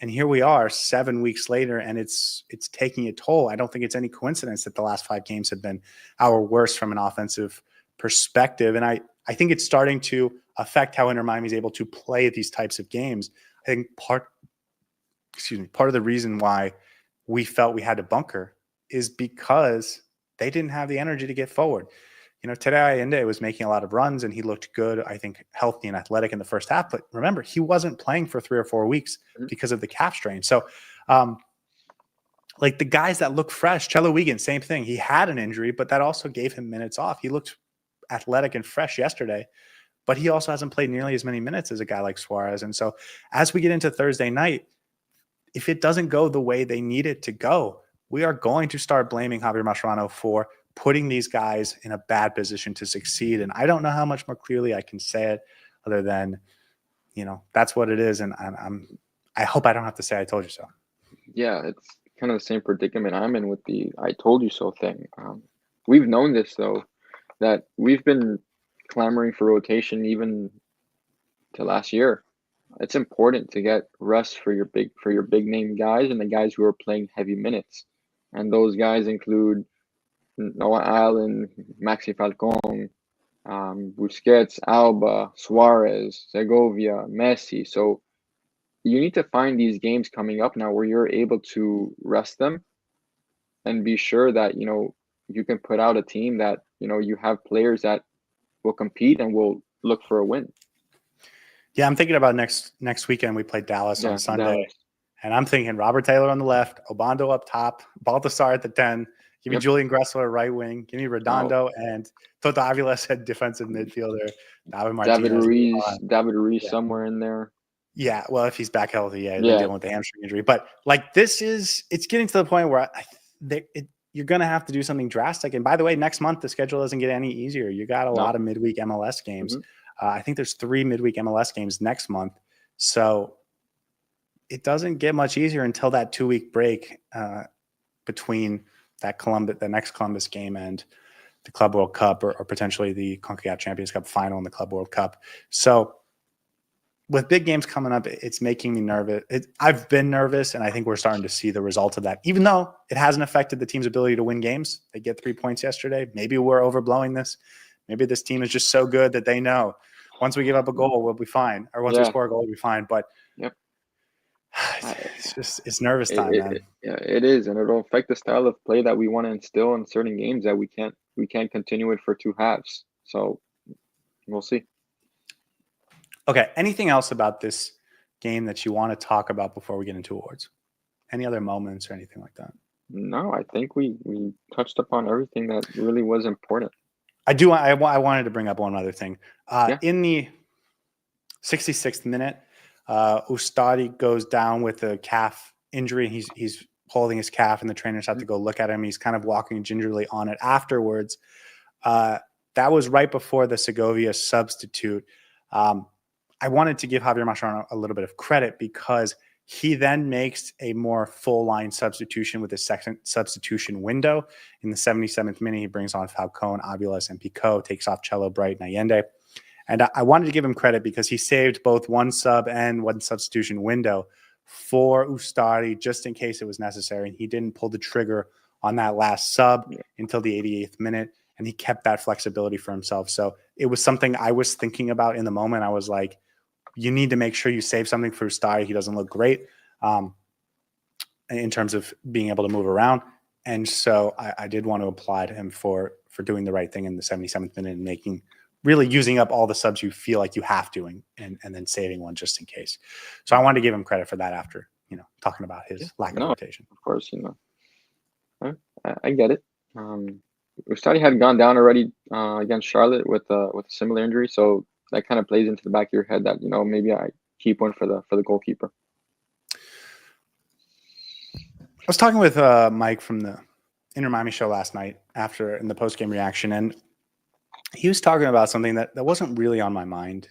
S1: And here we are 7 weeks later, and it's taking a toll. I don't think it's any coincidence that the last 5 games have been our worst from an offensive perspective. And I think it's starting to affect how Inter Miami is able to play these types of games. I think part of the reason why we felt we had to bunker is because they didn't have the energy to get forward. Tadeo Allende was making a lot of runs and he looked good, I think healthy and athletic in the first half. But remember, he wasn't playing for 3 or 4 weeks because of the calf strain. So like the guys that look fresh, Chelo Wigan, same thing. He had an injury, but that also gave him minutes off. He looked athletic and fresh yesterday, but he also hasn't played nearly as many minutes as a guy like Suárez. And so as we get into Thursday night, if it doesn't go the way they need it to go, we are going to start blaming Javier Mascherano for putting these guys in a bad position to succeed. And I don't know how much more clearly I can say it other than, that's what it is. And I hope I don't have to say I told you so.
S2: Yeah, it's kind of the same predicament I'm in with the I told you so thing. We've known this, though, that we've been clamoring for rotation even to last year. It's important to get rest for your big name guys and the guys who are playing heavy minutes. And those guys include Noah Allen, Maxi Falcon, Busquets, Alba, Suárez, Segovia, Messi. So you need to find these games coming up now where you're able to rest them and be sure that, you can put out a team that, you have players that will compete and will look for a win.
S1: Yeah, I'm thinking about next weekend. We play Dallas on Sunday. Dallas. And I'm thinking Robert Taylor on the left, Obando up top, Baltasar at the 10. Give me Julian Gressler right wing. Give me Redondo and Toto Avila said defensive midfielder.
S2: David Ruiz somewhere in there.
S1: Yeah, well, if he's back healthy, they're dealing with the hamstring injury. But it's getting to the point where you're going to have to do something drastic. And by the way, next month, the schedule doesn't get any easier. You got a lot of midweek MLS games. Mm-hmm. I think there's 3 midweek MLS games next month. So it doesn't get much easier until that 2-week break between the next Columbus game and the Club World Cup or potentially the CONCACAF Champions Cup final and the Club World Cup. So with big games coming up, it's making me nervous. I've been nervous, and I think we're starting to see the result of that. Even though it hasn't affected the team's ability to win games, they get 3 points yesterday. Maybe we're overblowing this. Maybe this team is just so good that they know once we give up a goal, we'll be fine, or once we score a goal, we'll be fine. But it's nervous time, man.
S2: It is, and it'll affect the style of play that we want to instill in certain games that we can't continue it for 2 halves. So we'll see.
S1: Okay. Anything else about this game that you want to talk about before we get into awards? Any other moments or anything like that?
S2: No, I think we touched upon everything that really was important.
S1: I wanted to bring up one other thing. In the 66th minute, Ustadi goes down with a calf injury. He's holding his calf, and the trainers have to go look at him. He's kind of walking gingerly on it afterwards. That was right before the Segovia substitute. I wanted to give Javier Mascherano a little bit of credit because he then makes a more full-line substitution with his second substitution window. In the 77th minute, he brings on Falcon, Aviles, and Pico, takes off Cello, Bright, and Allende. And I wanted to give him credit because he saved both one sub and one substitution window for Ustadi just in case it was necessary. And he didn't pull the trigger on that last sub until the 88th minute, and he kept that flexibility for himself. So it was something I was thinking about in the moment. I was like, you need to make sure you save something for Ustadi. He doesn't look great in terms of being able to move around. And so I did want to applaud him for doing the right thing in the 77th minute and really using up all the subs you feel like you have to and then saving one just in case. So I wanted to give him credit for that after, talking about his lack of rotation.
S2: Of course, I get it. Ustadi had gone down already against Charlotte with a similar injury, so that kind of plays into the back of your head that maybe I keep one for the goalkeeper.
S1: I was talking with Mike from the Inter Miami show last night in the post game reaction, and he was talking about something that wasn't really on my mind.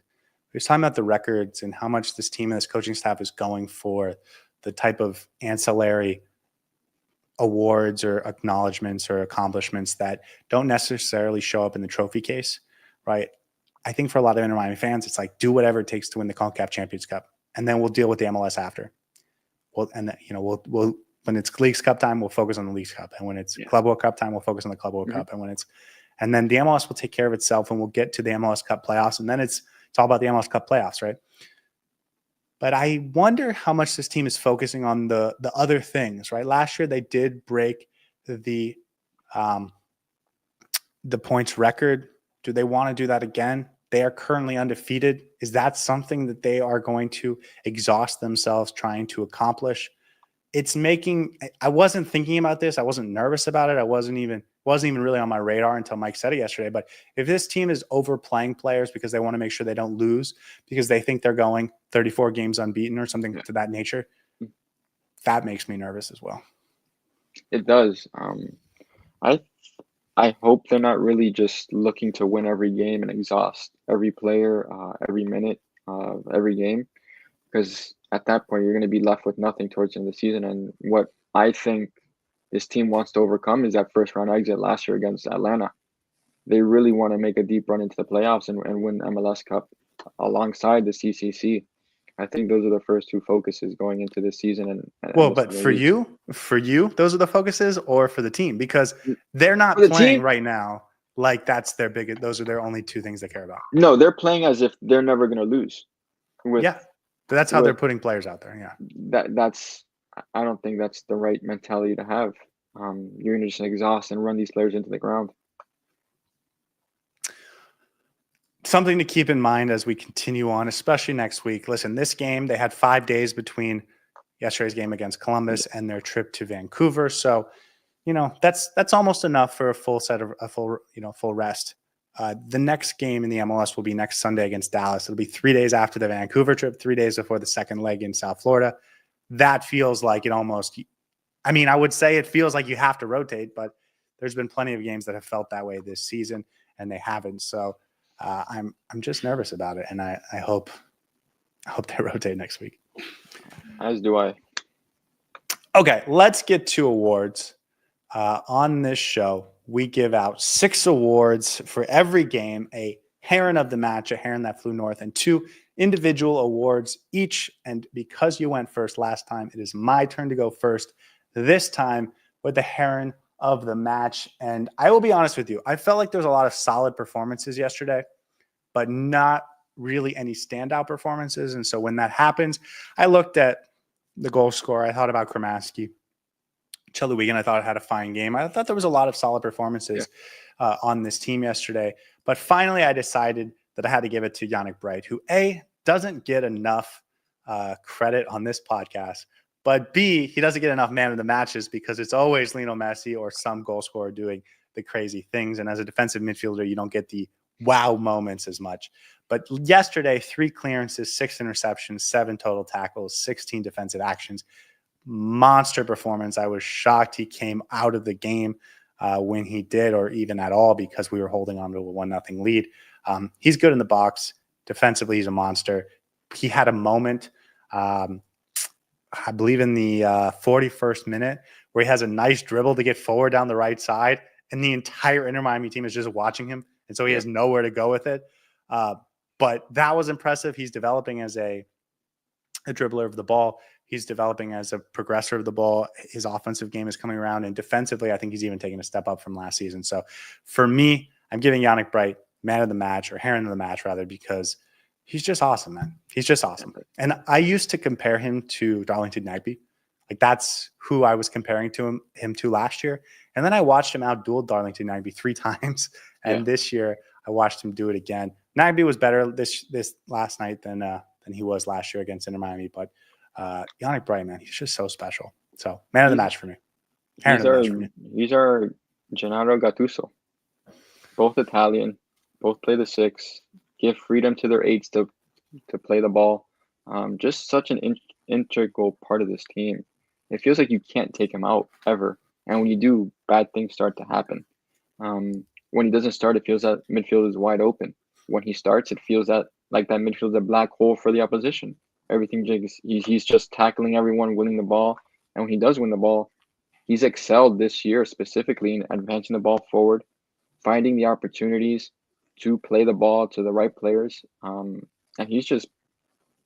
S1: He was talking about the records and how much this team and this coaching staff is going for the type of ancillary awards or acknowledgments or accomplishments that don't necessarily show up in the trophy case, right? I think for a lot of Inter Miami fans, it's like, do whatever it takes to win the CONCACAF Champions Cup, and then we'll deal with the MLS after. We'll when it's Leagues Cup time, we'll focus on the Leagues Cup, and when it's Club World Cup time, we'll focus on the Club World Cup, and then the MLS will take care of itself, and we'll get to the MLS Cup playoffs, and then it's all about the MLS Cup playoffs, right? But I wonder how much this team is focusing on the other things, right? Last year they did break the points record. Do they want to do that again? They are currently undefeated. Is that something that they are going to exhaust themselves trying to accomplish? I wasn't thinking about this. I wasn't nervous about it. I wasn't even really on my radar until Mike said it yesterday. But if this team is overplaying players because they want to make sure they don't lose because they think they're going 34 games unbeaten or something to that nature, that makes me nervous as well.
S2: It does. I hope they're not really just looking to win every game and exhaust every player, every minute of every game, because at that point you're going to be left with nothing towards the end of the season. And what I think this team wants to overcome is that first round exit last year against Atlanta. They really want to make a deep run into the playoffs and win MLS Cup alongside the CCC. I think those are the first two focuses going into this season and
S1: Well,
S2: the
S1: but
S2: summer leagues.
S1: for you, those are the focuses, or for the team, because they're
S2: For
S1: not
S2: the
S1: playing
S2: team,
S1: right now like that's their big. Those are their only two things they care about.
S2: no, they're playing as if they're never going to lose. With
S1: Yeah, that's how they're
S2: with
S1: putting players out there. Yeah.
S2: that's I don't think that's the right mentality to have. You're going to just exhaust and run these players into the ground.
S1: Something to keep in mind as we continue on, especially next week. Listen, this game, they had 5 days between yesterday's game against Columbus and their trip to Vancouver. So, that's almost enough for a full rest. The next game in the MLS will be next Sunday against Dallas. It'll be 3 days after the Vancouver trip, 3 days before the second leg in South Florida. That feels like I would say it feels like you have to rotate, but there's been plenty of games that have felt that way this season, and they haven't. So I'm just nervous about it, and I hope they rotate next week.
S2: As do I.
S1: Okay, let's get to awards. On this show, we give out 6 awards for every game: a Heron of the match, a Heron that flew north, and 2 individual awards each. And because you went first last time, it is my turn to go first this time with the Heron of the match. And I will be honest with you, I felt like there was a lot of solid performances yesterday, but not really any standout performances. And so when that happens, I looked at the goal scorer. I thought about Cremaschi. Chili Wigan, I thought it had a fine game. I thought there was a lot of solid performances on this team yesterday. But finally, I decided that I had to give it to Yannick Bright, who A, doesn't get enough credit on this podcast, but B, he doesn't get enough man of the matches because it's always Lionel Messi or some goal scorer doing the crazy things. And as a defensive midfielder, you don't get the wow moments as much. But yesterday, 3 clearances, 6 interceptions, 7 total tackles, 16 defensive actions. Monster performance. I was shocked he came out of the game when he did, or even at all, because we were holding on to a 1-0 lead. He's good in the box. Defensively, he's a monster. He had a moment, I believe in the 41st minute, where he has a nice dribble to get forward down the right side, and the entire Inter Miami team is just watching him, and so he has nowhere to go with it. But that was impressive. He's developing as a dribbler of the ball. He's developing as a progressor of the ball. His offensive game is coming around, and defensively, I think he's even taken a step up from last season. So for me, I'm giving Yannick Bright man of the match, or Heron of the match rather, because he's just awesome, man. He's just awesome. And I used to compare him to Darlington Nagbe. Like, that's who I was comparing him to last year. And then I watched him outduel Darlington Nagbe 3 times. And this year I watched him do it again. Nagbe was better this last night than he was last year against Inter Miami. But Yannick Bright, man, he's just so special. So man of the match for me.
S2: He's our Gennaro Gattuso. Both Italian, both play the 6, give freedom to their 8s to play the ball. Just such an integral part of this team. It feels like you can't take him out ever. And when you do, bad things start to happen. When he doesn't start, it feels that midfield is wide open. When he starts, it feels that like that midfield is a black hole for the opposition. Everything he's just tackling everyone, winning the ball. And when he does win the ball, he's excelled this year specifically in advancing the ball forward, finding the opportunities to play the ball to the right players. And he's just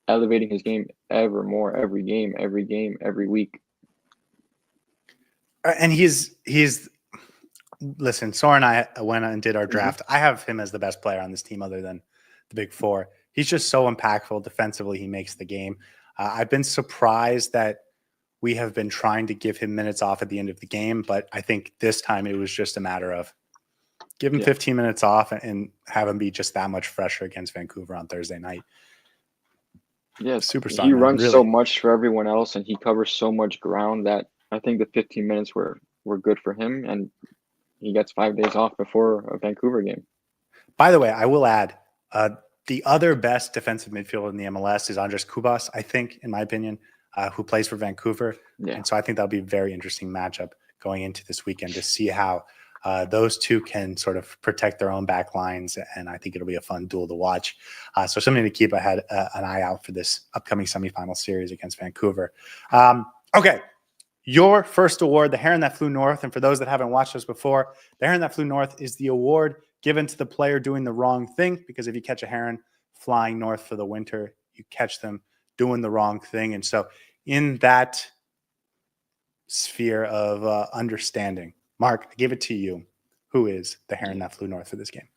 S2: elevating his game ever more every game, every week.
S1: And he's listen, Soren and I went and did our draft. I have him as the best player on this team other than the big 4. He's just so impactful defensively. He makes the game. I've been surprised that we have been trying to give him minutes off at the end of the game, but I think this time it was just a matter of give him 15 minutes off and have him be just that much fresher against Vancouver on Thursday night.
S2: Yes,
S1: superstar.
S2: He runs really so much for everyone else, and he covers so much ground that I think the 15 minutes were good for him, and he gets 5 days off before a Vancouver game.
S1: By the way, I will add, the other best defensive midfielder in the MLS is Andres Cubas, I think, in my opinion, who plays for Vancouver. Yeah. And so I think that'll be a very interesting matchup going into this weekend to see how those two can sort of protect their own back lines. And I think it'll be a fun duel to watch. So something to keep an eye out for this upcoming semifinal series against Vancouver. Okay. Your first award, the Heron That Flew North. And for those that haven't watched us before, the Heron That Flew North is the award given to the player doing the wrong thing, because if you catch a heron flying north for the winter, you catch them doing the wrong thing. And so in that sphere of understanding, Mark, I give it to you. Who is the Heron that flew north for this game?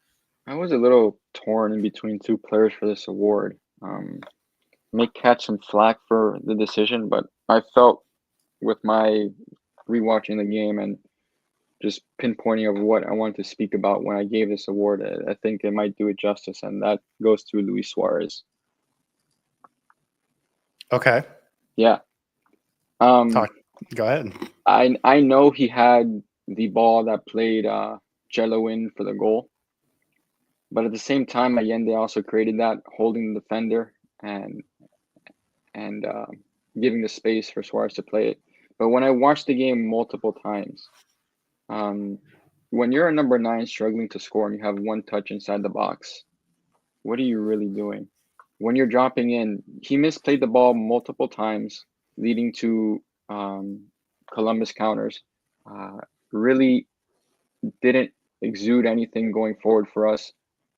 S2: I was a little torn in between two players for this award. May catch some flack for the decision, but I felt with my rewatching the game and just pinpointing of what I wanted to speak about when I gave this award, I think it might do it justice, and that goes to Luis Suarez.
S1: Okay.
S2: Yeah.
S1: Go ahead.
S2: I know he had the ball that played Jello in for the goal, but at the same time, Allende also created that, holding the defender and giving the space for Suarez to play it. But when I watched the game multiple times, when you're a number 9 struggling to score and you have one touch inside the box, what are you really doing? When you're dropping in, he misplayed the ball multiple times, leading to Columbus counters. Really didn't exude anything going forward for us.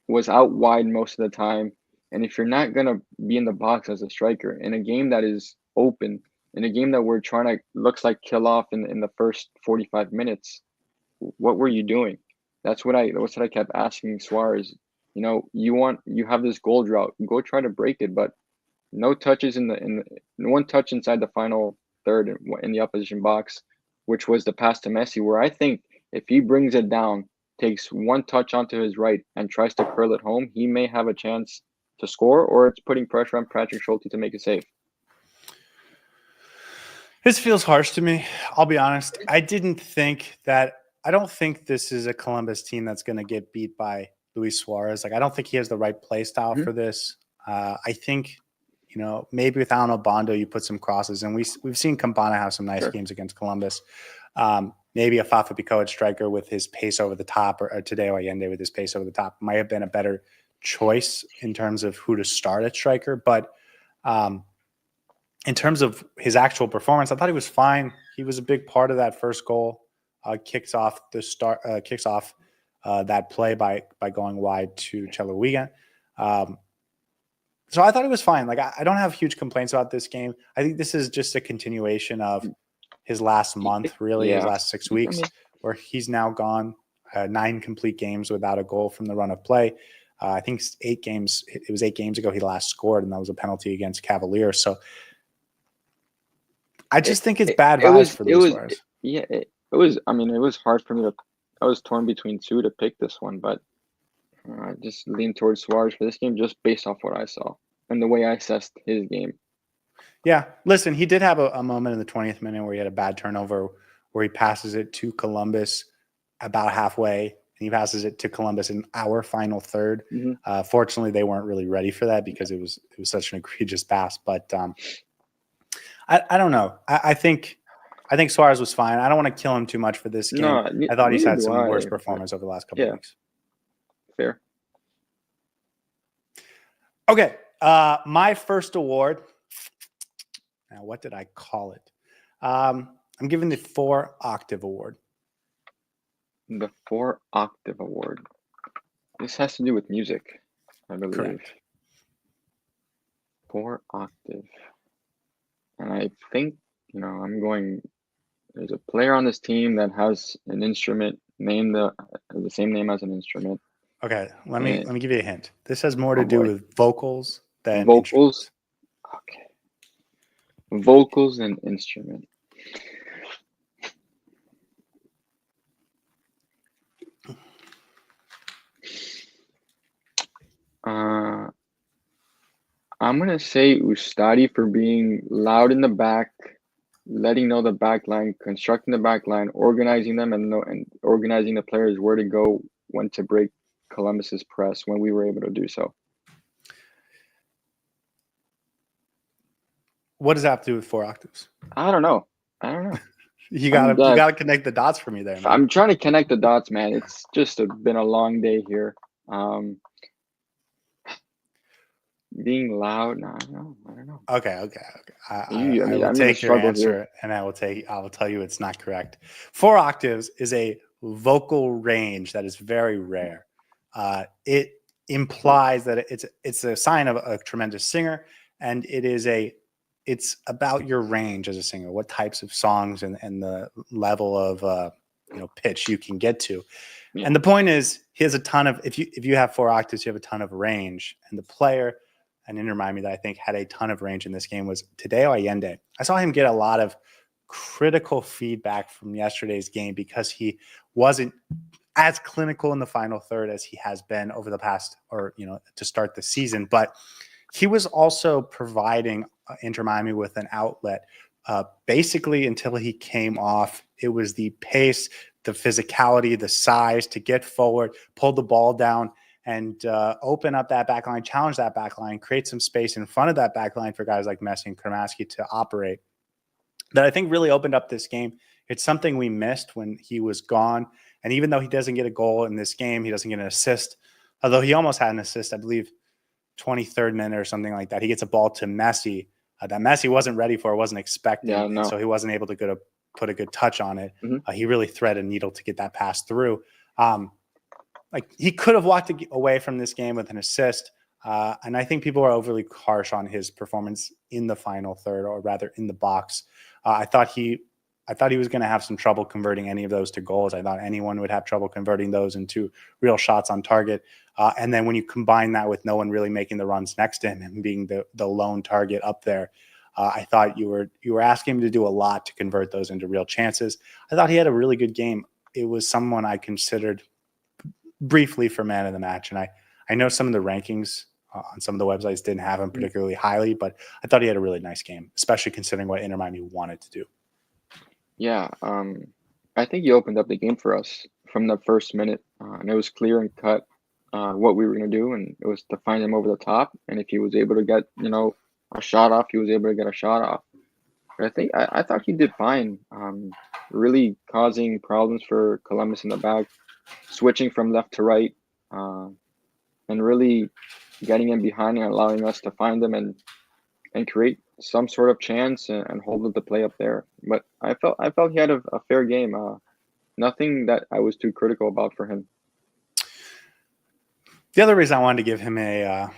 S2: Was out wide most of the time. And if you're not going to be in the box as a striker in a game that is open, in a game that we're trying to, looks like, kill off in the first 45 minutes, what were you doing? That's what I kept asking Suarez. You have this goal drought. Go try to break it, but no touches in one touch inside the final third in the opposition box, which was the pass to Messi, where I think if he brings it down, takes one touch onto his right and tries to curl it home, he may have a chance to score, or it's putting pressure on Patrick Schulte to make a save.
S1: This feels harsh to me. I'll be honest. I don't think this is a Columbus team that's going to get beat by Luis Suarez. Like, I don't think he has the right play style for this. I think, maybe with Alan Obando, you put some crosses, and we've seen Campana have some nice games against Columbus. Maybe a Fafa Pico at striker with his pace over the top, or Tadeo Allende with his pace over the top might have been a better choice in terms of who to start at striker. But in terms of his actual performance, I thought he was fine. He was a big part of that first goal. Kicks off that play by going wide to Chelo Wigan. So I thought it was fine. Like, I don't have huge complaints about this game. I think this is just a continuation of his last month, really, his last 6 weeks, where he's now gone 9 complete games without a goal from the run of play. I think 8 games. It was 8 games ago he last scored, and that was a penalty against Cavaliers. So I just think it's bad vibes for Luis Suarez.
S2: It was. I mean, it was hard for me to. I was torn between 2 to pick this one, but I just leaned towards Suarez for this game, just based off what I saw and the way I assessed his game.
S1: Yeah, listen, he did have a moment in the 20th minute where he had a bad turnover, where he passes it to Columbus about halfway, and he passes it to Columbus in our final third. Fortunately, they weren't really ready for that because it was such an egregious pass. But I don't know. I think Suarez was fine. I don't want to kill him too much for this game.
S2: No,
S1: I thought he's had some worse performance over the last couple of weeks.
S2: Fair.
S1: Okay, my first award. Now, what did I call it? I'm giving the 4-octave award.
S2: The 4-octave award. This has to do with music, I believe.
S1: Correct.
S2: 4-octave. And I think, I'm going. There's a player on this team that has an instrument named the same name as an instrument.
S1: Okay, let me give you a hint. This has more to do with vocals than
S2: vocals. Okay. Vocals and instrument. I'm gonna say Ustadi for being loud in the back, letting know the back line, constructing the back line, organizing them, and organizing the players where to go, when to break Columbus's press, when we were able to do so.
S1: What does that have to do with 4 octaves?
S2: I don't know.
S1: You gotta connect the dots for me there, man.
S2: I'm trying to connect the dots, man. It's just been a long day here. Being loud, no, I don't know.
S1: Okay.
S2: I
S1: will take your answer, and I will tell you it's not correct. 4 octaves is a vocal range that is very rare. It implies that it's a sign of a tremendous singer, and it's about your range as a singer, what types of songs and the level of pitch you can get to.
S2: Yeah.
S1: And the point is, he has a ton of, if you have 4 octaves, you have a ton of range. And the player, and Inter Miami, that I think had a ton of range in this game was Tadeo Allende. I saw him get a lot of critical feedback from yesterday's game because he wasn't as clinical in the final third as he has been over the past, or to start the season. But he was also providing Inter Miami with an outlet. Basically, until he came off, it was the pace, the physicality, the size to get forward, pull the ball down, and open up that back line, challenge that back line, create some space in front of that back line for guys like Messi and Cremaschi to operate. That I think really opened up this game. It's something we missed when he was gone. And even though he doesn't get a goal in this game, he doesn't get an assist, although he almost had an assist, I believe, 23rd minute or something like that. He gets a ball to Messi that Messi wasn't ready for, wasn't expecting.
S2: Yeah, no.
S1: So he wasn't able to put a good touch on it.
S2: Mm-hmm.
S1: He really threaded a needle to get that pass through. He could have walked away from this game with an assist. And I think people are overly harsh on his performance in the final third, or rather in the box. I thought he was going to have some trouble converting any of those to goals. I thought anyone would have trouble converting those into real shots on target. And then when you combine that with no one really making the runs next to him and being the lone target up there, I thought you were asking him to do a lot to convert those into real chances. I thought he had a really good game. It was someone I considered briefly for man of the match. And I know some of the rankings on some of the websites didn't have him particularly highly, but I thought he had a really nice game, especially considering what Inter Miami wanted to do.
S2: Yeah, I think he opened up the game for us from the first minute, and it was clear and cut what we were going to do, and it was to find him over the top. And if he was able to get, a shot off, he was able to get a shot off. But I thought he did fine, really causing problems for Columbus in the back, switching from left to right, and really getting in behind and allowing us to find him and create some sort of chance and hold up the play up there. But I felt he had a fair game. Nothing that I was too critical about for him.
S1: The other reason I wanted to give him an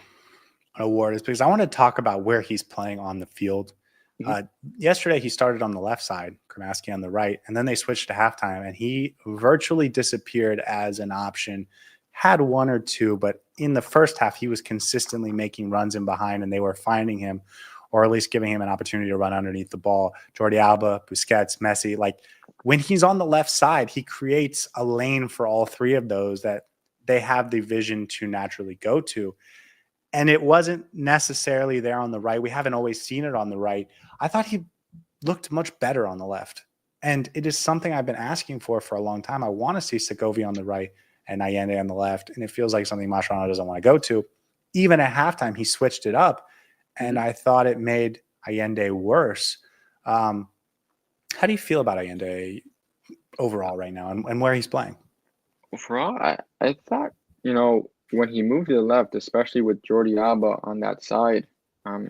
S1: award is because I want to talk about where he's playing on the field. Mm-hmm. Yesterday, he started on the left side, Cremaschi on the right, and then they switched to halftime, and he virtually disappeared as an option. Had one or two, but in the first half, he was consistently making runs in behind, and they were finding him, or at least giving him an opportunity to run underneath the ball. Jordi Alba, Busquets, Messi. Like, when he's on the left side, he creates a lane for all three of those that they have the vision to naturally go to. And it wasn't necessarily there on the right. We haven't always seen it on the right. I thought he looked much better on the left. And it is something I've been asking for a long time. I want to see Segovia on the right and Allende on the left. And it feels like something Mascherano doesn't want to go to. Even at halftime, he switched it up. And I thought it made Allende worse. How do you feel about Allende overall right now and where he's playing?
S2: Overall, I thought, when he moved to the left, especially with Jordi Alba on that side,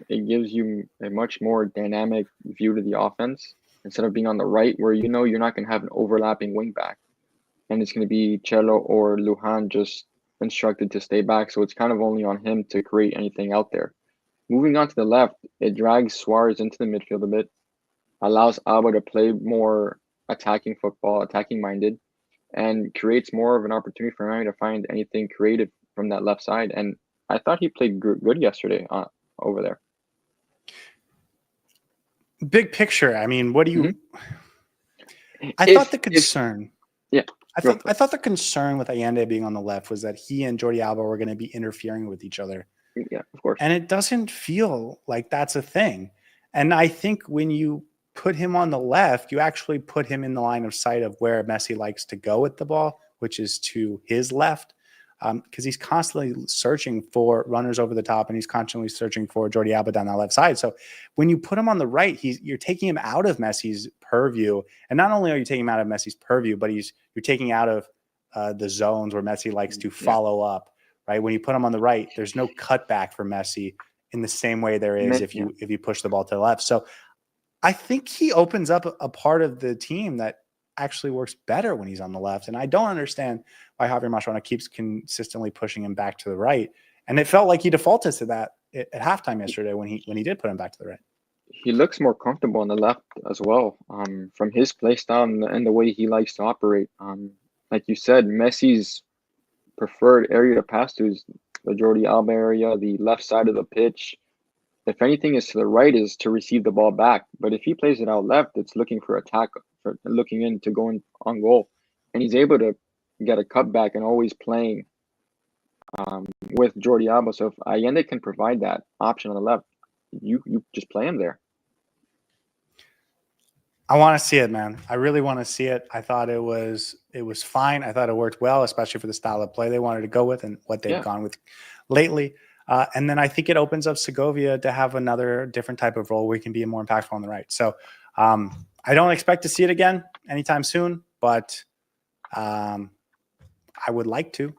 S2: it gives you a much more dynamic view to the offense instead of being on the right where you're not going to have an overlapping wing back. And it's going to be Cello or Lujan just instructed to stay back. So it's kind of only on him to create anything out there. Moving on to the left, it drags Suárez into the midfield a bit, allows Alba to play more attacking football, attacking minded, and creates more of an opportunity for Miami to find anything creative from that left side. And I thought he played good yesterday over there.
S1: Big picture. I mean, what do you? I thought the concern. I thought the concern with Allende being on the left was that he and Jordi Alba were going to be interfering with each other.
S2: Yeah, of course.
S1: And it doesn't feel like that's a thing. And I think when you put him on the left, you actually put him in the line of sight of where Messi likes to go with the ball, which is to his left, because he's constantly searching for runners over the top, and he's constantly searching for Jordi Alba down that left side. So when you put him on the right, you're taking him out of Messi's purview. And not only are you taking him out of Messi's purview, but you're taking out of the zones where Messi likes to follow up. Right? When you put him on the right, there's no cutback for Messi in the same way there is if you push the ball to the left. So I think he opens up a part of the team that actually works better when he's on the left. And I don't understand why Javier Mascherano keeps consistently pushing him back to the right. And it felt like he defaulted to that at halftime yesterday when he did put him back to the right.
S2: He looks more comfortable on the left as well, from his play style and the way he likes to operate. Like you said, Messi's preferred area to pass to is the Jordi Alba area, the left side of the pitch. If anything is to the right, is to receive the ball back. But if he plays it out left, it's looking for attack, for looking in to go in on goal. And he's able to get a cutback and always playing with Jordi Alba. So if Allende can provide that option on the left, you just play him there.
S1: I want to see it, man. I really want to see it. I thought it was fine. I thought it worked well, especially for the style of play they wanted to go with and what they've gone with lately. And then I think it opens up Segovia to have another different type of role where he can be more impactful on the right. So I don't expect to see it again anytime soon, but I would like to.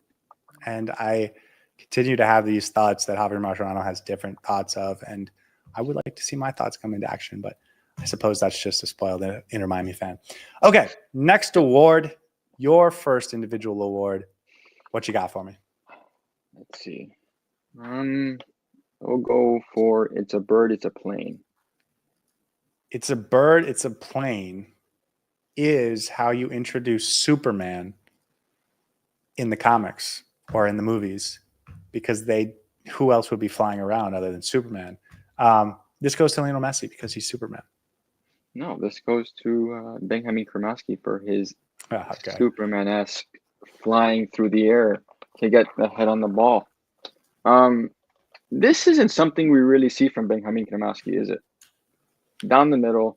S1: And I continue to have these thoughts that Javier Mascherano has different thoughts of, and I would like to see my thoughts come into action, but I suppose that's just a spoiled Inter Miami fan. Okay, next award, your first individual award. What you got for me?
S2: Let's see. We'll go for It's a Bird, It's a Plane.
S1: It's a bird, it's a plane is how you introduce Superman in the comics or in the movies, because who else would be flying around other than Superman? This goes to Lionel Messi because he's Superman.
S2: No, this goes to Benjamin Cremaschi for his Superman-esque flying through the air to get the head on the ball. This isn't something we really see from Benjamin Cremaschi, is it? Down the middle,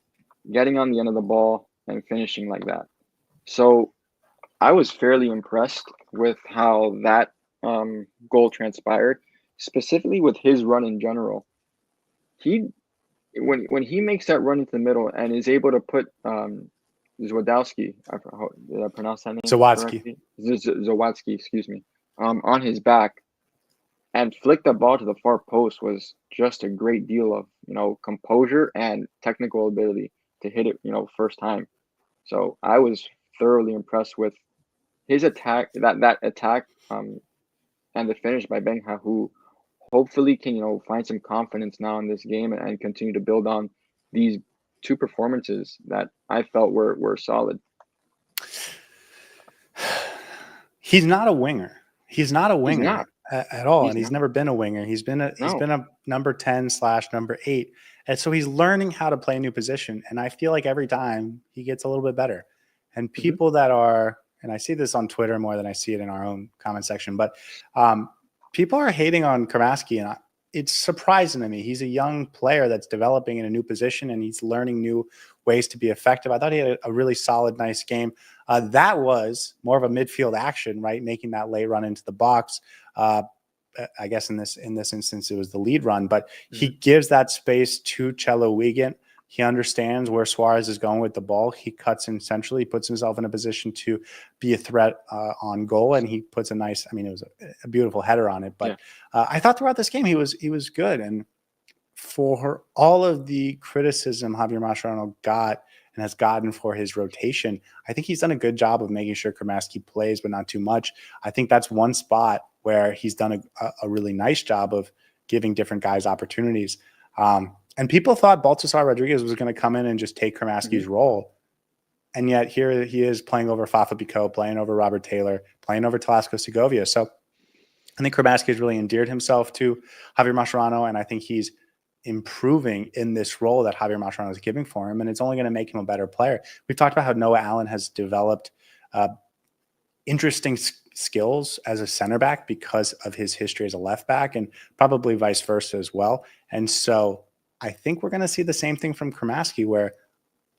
S2: getting on the end of the ball, and finishing like that. So I was fairly impressed with how that goal transpired, specifically with his run in general. When he makes that run into the middle and is able to put Zwadowski, did I pronounce that name? Zawadski, excuse me, on his back and flick the ball to the far post was just a great deal of, composure and technical ability to hit it, first time. So I was thoroughly impressed with his attack, that attack, and the finish by Benja, who hopefully can, find some confidence now in this game and continue to build on these two performances that I felt were solid.
S1: He's not a winger. He's not a winger at all. He's never been a winger. He's been a number 10/number 8. And so he's learning how to play a new position. And I feel like every time he gets a little bit better. And people that are, and I see this on Twitter more than I see it in our own comment section, but people are hating on Cremaschi, and it's surprising to me. He's a young player that's developing in a new position, and he's learning new ways to be effective. I thought he had a really solid, nice game. That was more of a midfield action, right? Making that late run into the box. I guess in this instance, it was the lead run, but he gives that space to Chelo Wiegand. He understands where Suárez is going with the ball. He cuts in centrally, puts himself in a position to be a threat on goal, and he puts it was a beautiful header on it. But I thought throughout this game he was good. And for all of the criticism Javier Mascherano got and has gotten for his rotation, I think he's done a good job of making sure Cremaschi plays, but not too much. I think that's one spot where he's done a really nice job of giving different guys opportunities. And people thought Baltasar Rodriguez was going to come in and just take Cremaschi's role. And yet here he is playing over Fafa Picault, playing over Robert Taylor, playing over Talasco Segovia. So I think Cremaschi has really endeared himself to Javier Mascherano, and I think he's improving in this role that Javier Mascherano is giving for him, and it's only going to make him a better player. We've talked about how Noah Allen has developed interesting skills as a center back because of his history as a left back, and probably vice versa as well. And so I think we're going to see the same thing from Cremaschi, where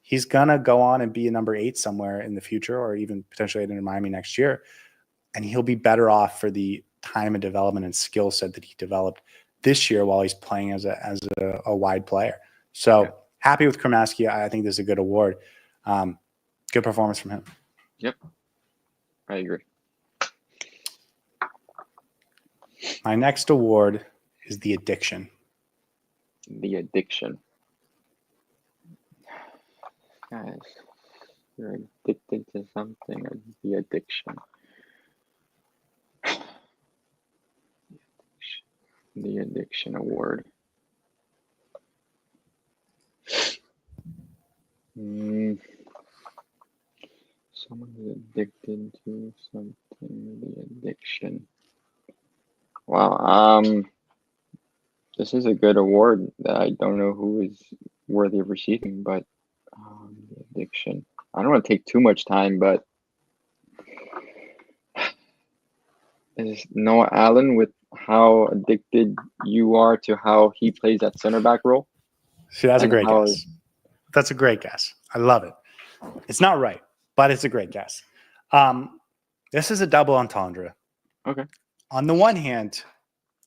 S1: he's going to go on and be a number 8 somewhere in the future, or even potentially at Inter Miami next year. And he'll be better off for the time and development and skill set that he developed this year while he's playing as a wide player. So happy with Cremaschi. I think this is a good award. Good performance from him.
S2: Yep. I agree.
S1: My next award is The Addiction.
S2: The Addiction. Guys, you're addicted to something, or the addiction. The Addiction Award. Someone who's addicted to something. The addiction. Wow. This is a good award that I don't know who is worthy of receiving, but the addiction. I don't want to take too much time, but is Noah Allen with how addicted you are to how he plays that center back role?
S1: See, that's a
S2: And
S1: great
S2: how-
S1: guess. That's a great guess. I love it. It's not right, but it's a great guess. This is a double entendre.
S2: Okay.
S1: On the one hand,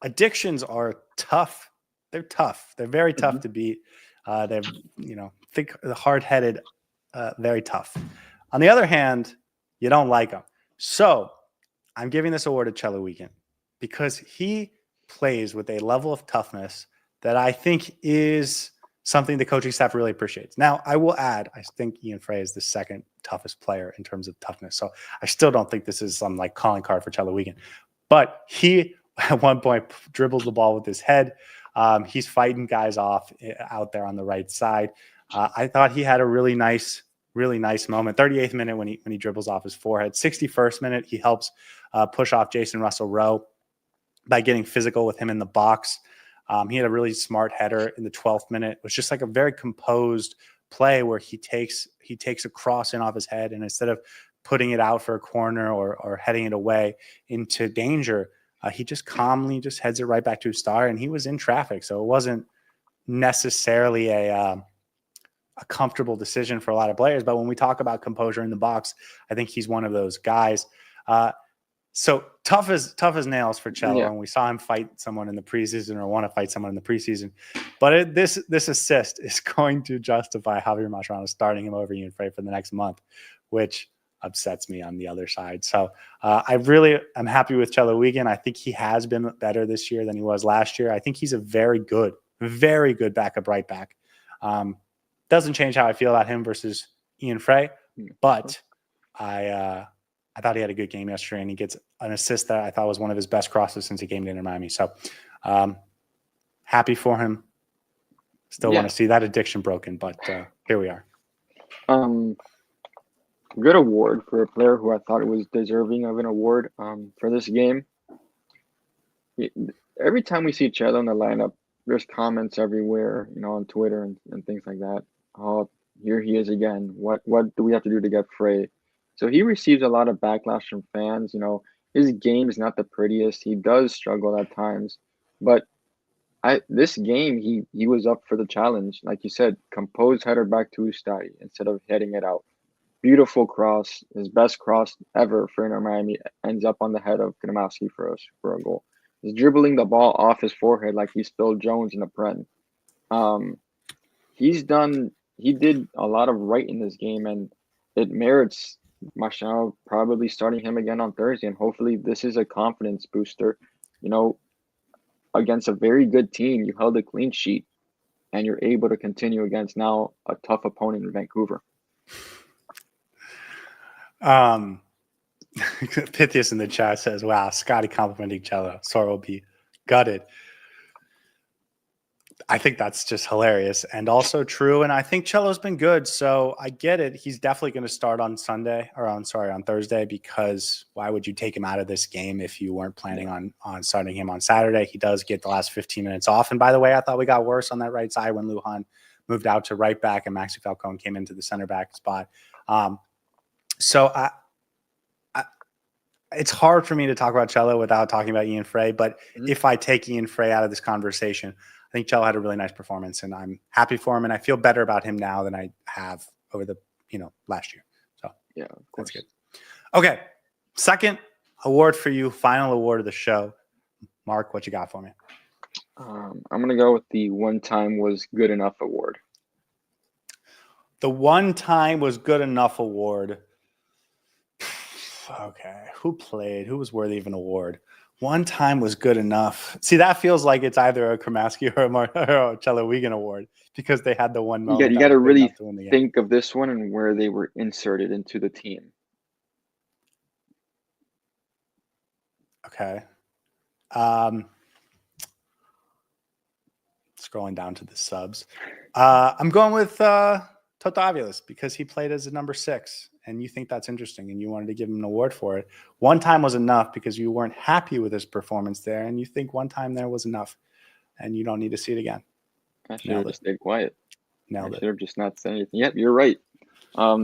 S1: addictions are tough. They're tough. They're very tough to beat. They're, thick, hard-headed, very tough. On the other hand, you don't like them. So I'm giving this award to Cello Weekend because he plays with a level of toughness that I think is something the coaching staff really appreciates. Now, I will add, I think Ian Frey is the second toughest player in terms of toughness. So I still don't think this is some like calling card for Cello Weekend. But he, at one point, dribbles the ball with his head. He's fighting guys off out there on the right side. I thought he had a really nice moment. 38th minute when he dribbles off his forehead. 61st minute, he helps push off Jason Russell-Rowe by getting physical with him in the box. He had a really smart header in the 12th minute. It was just like a very composed play where he takes a cross in off his head, and instead of putting it out for a corner or heading it away into danger, he just calmly just heads it right back to his star, and he was in traffic. So it wasn't necessarily a comfortable decision for a lot of players. But when we talk about composure in the box, I think he's one of those guys. So tough as nails for Cello.
S2: Yeah.
S1: And we saw him fight someone in the preseason or want to fight someone in the preseason. But this assist is going to justify Javier Mascherano starting him over Ian Frey for the next month, which upsets me on the other side. So I'm happy with Cello Weekend. I think he has been better this year than he was last year. I think he's a very good backup right back. Doesn't change how I feel about him versus Ian Frey, but I thought he had a good game yesterday, and he gets an assist that I thought was one of his best crosses since he came to Inter Miami. So happy for him. Still want to see that addiction broken, but here we are.
S2: Good award for a player who I thought was deserving of an award for this game. Every time we see Cello in the lineup, there's comments everywhere, on Twitter and things like that. Oh, here he is again. What do we have to do to get Frey? So he receives a lot of backlash from fans. His game is not the prettiest. He does struggle at times, but this game he was up for the challenge. Like you said, composed header back to Ustadi instead of heading it out. Beautiful cross, his best cross ever for Inter Miami, ends up on the head of Cremaschi for a goal. He's dribbling the ball off his forehead like he's Phil Jones in the Prem. He did a lot of right in this game, and it merits Mascherano probably starting him again on Thursday. And hopefully this is a confidence booster. Against a very good team, you held a clean sheet, and you're able to continue against now a tough opponent in Vancouver.
S1: Pythias in the chat says, wow, Scotty complimenting Cello. Sora will be gutted. I think that's just hilarious and also true. And I think Cello's been good. So I get it. He's definitely going to start on Thursday, because why would you take him out of this game if you weren't planning on starting him on Saturday? He does get the last 15 minutes off. And by the way, I thought we got worse on that right side when Lujan moved out to right back and Maxi Falcone came into the center back spot. So it's hard for me to talk about Cello without talking about Ian Frey. But if I take Ian Frey out of this conversation, I think Cello had a really nice performance, and I'm happy for him, and I feel better about him now than I have over the last year. So
S2: yeah,
S1: that's good. Okay, second award for you, final award of the show. Mark, what you got for me?
S2: I'm gonna go with the one time was good enough award.
S1: The one time was good enough award. Okay, who was worthy of an award? One time was good enough. See, that feels like it's either a Cremaschi or a Cello Weekend award because they had the one moment.
S2: You got to really think of this one and where they were inserted into the team.
S1: Okay. scrolling down to the subs. I'm going with Toto Aviles because he played as a number 6, and you think that's interesting, and you wanted to give him an award for it. One time was enough because you weren't happy with his performance there, and you think one time there was enough, and you don't need to see it again.
S2: I should have just stayed quiet. I should have just not said anything. Yep, you're right.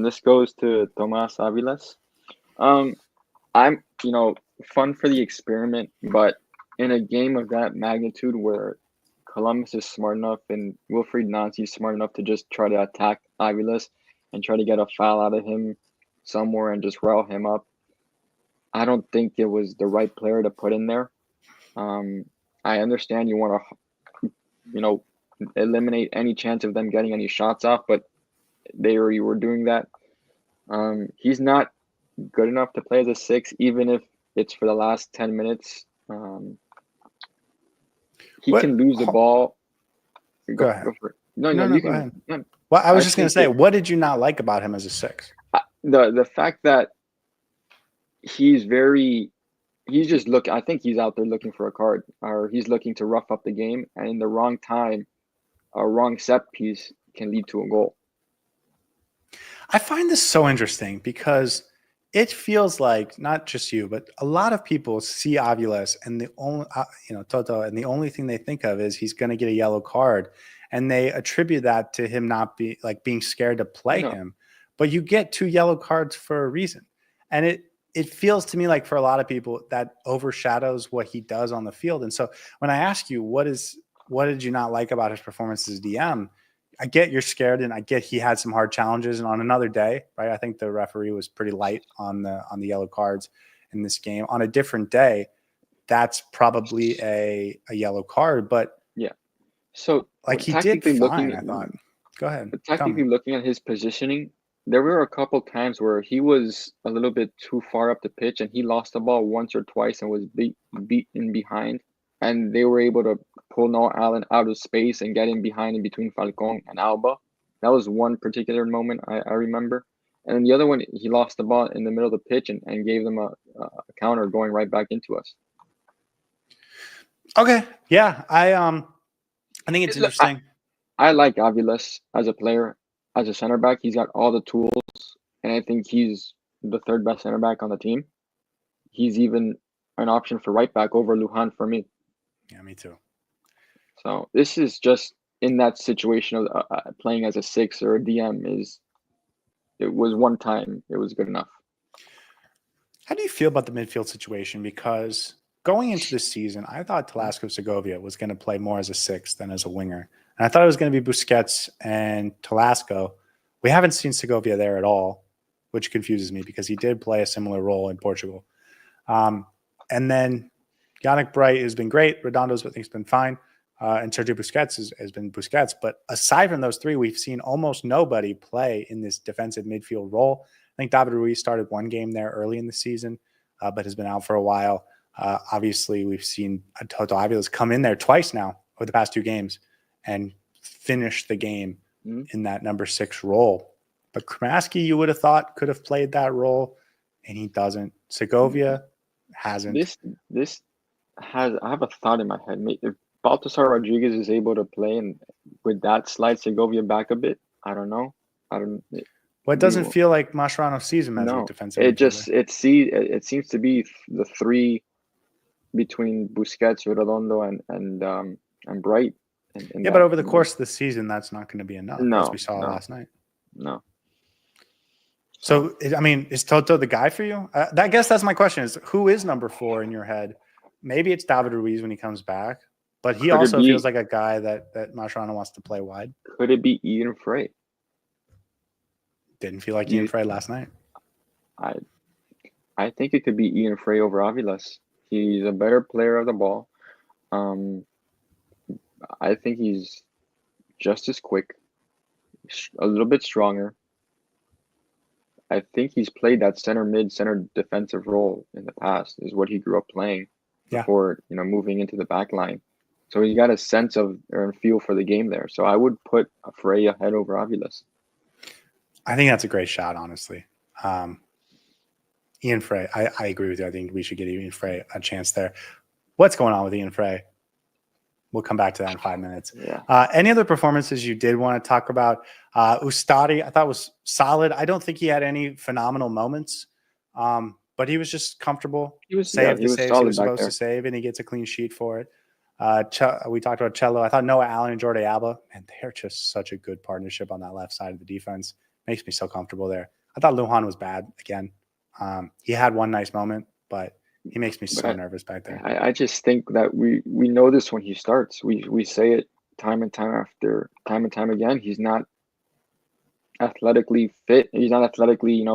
S2: This goes to Tomas Aviles. I'm, fun for the experiment, but in a game of that magnitude where Columbus is smart enough and Wilfried Nancy is smart enough to just try to attack Aviles and try to get a foul out of him somewhere and just rile him up, I don't think it was the right player to put in there. I understand you want to, eliminate any chance of them getting any shots off, but they already were doing that. He's not good enough to play as a 6, even if it's for the last 10 minutes. He can lose the ball.
S1: Go ahead.
S2: Go for it. No,
S1: you
S2: go
S1: ahead.
S2: Yeah.
S1: Well, I was just going to say, what did you not like about him as a 6?
S2: The fact that he's just I think he's out there looking for a card, or he's looking to rough up the game, and in the wrong time, a wrong set piece can lead to a goal.
S1: I find this so interesting because it feels like not just you, but a lot of people see Aviles and the only, Toto, and the only thing they think of is he's going to get a yellow card, and they attribute that to him not being scared to play him. But you get 2 yellow cards for a reason, and it feels to me like for a lot of people that overshadows what he does on the field. And so when I ask you what did you not like about his performance as DM, I get you're scared, and I get he had some hard challenges. And on another day, right, I think the referee was pretty light on the yellow cards in this game. On a different day, that's probably a yellow card. But
S2: yeah, so
S1: like he did fine, I thought. Go ahead.
S2: But technically, looking at his positioning, there were a couple times where he was a little bit too far up the pitch, and he lost the ball once or twice and was beaten behind. And they were able to pull Noah Allen out of space and get in behind in between Falcon and Alba. That was one particular moment I remember. And then the other one, he lost the ball in the middle of the pitch and gave them a counter going right back into us.
S1: Okay. Yeah. I think it's interesting.
S2: I like Aviles as a player, as a center back. He's got all the tools, and I think he's the 3rd best center back on the team. He's even an option for right back over Lujan for me.
S1: Yeah, me too.
S2: So this is just in that situation of playing as a 6 or a DM it was one time. It was good enough.
S1: How do you feel about the midfield situation? Because going into this season, I thought Telesco Segovia was going to play more as a 6 than as a winger. And I thought it was going to be Busquets and Telesco. We haven't seen Segovia there at all, which confuses me because he did play a similar role in Portugal. And then Yannick Bright has been great. Redondo's, I think, has been fine. And Sergio Busquets has been Busquets. But aside from those 3, we've seen almost nobody play in this defensive midfield role. I think David Ruiz started one game there early in the season, but has been out for a while. Obviously, we've seen Toto Aviles come in there twice now over the past 2 games and finish the game in that number 6 role. But Cremaschi, you would have thought, could have played that role, and he doesn't. Segovia hasn't.
S2: I have a thought in my head. If Baltasar Rodriguez is able to play and with that slide Segovia back a bit, I don't know.
S1: Well, it doesn't feel like Mascherano sees him as a defensive.
S2: It seems to be the 3 between Busquets, Redondo, and Bright.
S1: But over the course of the season, that's not going to be enough, as we saw last night.
S2: No.
S1: So, I mean, is Toto the guy for you? I guess that's my question: is who is number 4 in your head? Maybe it's David Ruiz when he comes back, but he also feels like a guy that Mascherano wants to play wide.
S2: Could it be Ian Frey?
S1: Didn't feel like Ian Frey last night.
S2: I think it could be Ian Frey over Aviles. He's a better player of the ball. I think he's just as quick, a little bit stronger. I think he's played that center defensive role in the past, is what he grew up playing before, moving into the back line. So he's got a sense of or feel for the game there. So I would put Frey ahead over Aviles.
S1: I think that's a great shot, honestly. Ian Frey, I agree with you. I think we should get Ian Frey a chance there. What's going on with Ian Frey? We'll come back to that in 5 minutes.
S2: Yeah.
S1: Any other performances you did want to talk about? Ustadi, I thought was solid. I don't think he had any phenomenal moments, but he was just comfortable.
S2: He was
S1: Saved the
S2: he was
S1: saves he
S2: solid
S1: was
S2: back
S1: supposed
S2: there.
S1: to save, and he gets a clean sheet for it. We talked about Cello. I thought Noah Allen and Jordi Alba, man, they're just such a good partnership on that left side of the defense. Makes me so comfortable there. I thought Lujan was bad again. He had one nice moment, but he makes me so nervous back there.
S2: I just think that we know this when he starts. We say it time and time again. He's not athletically fit. He's not athletically,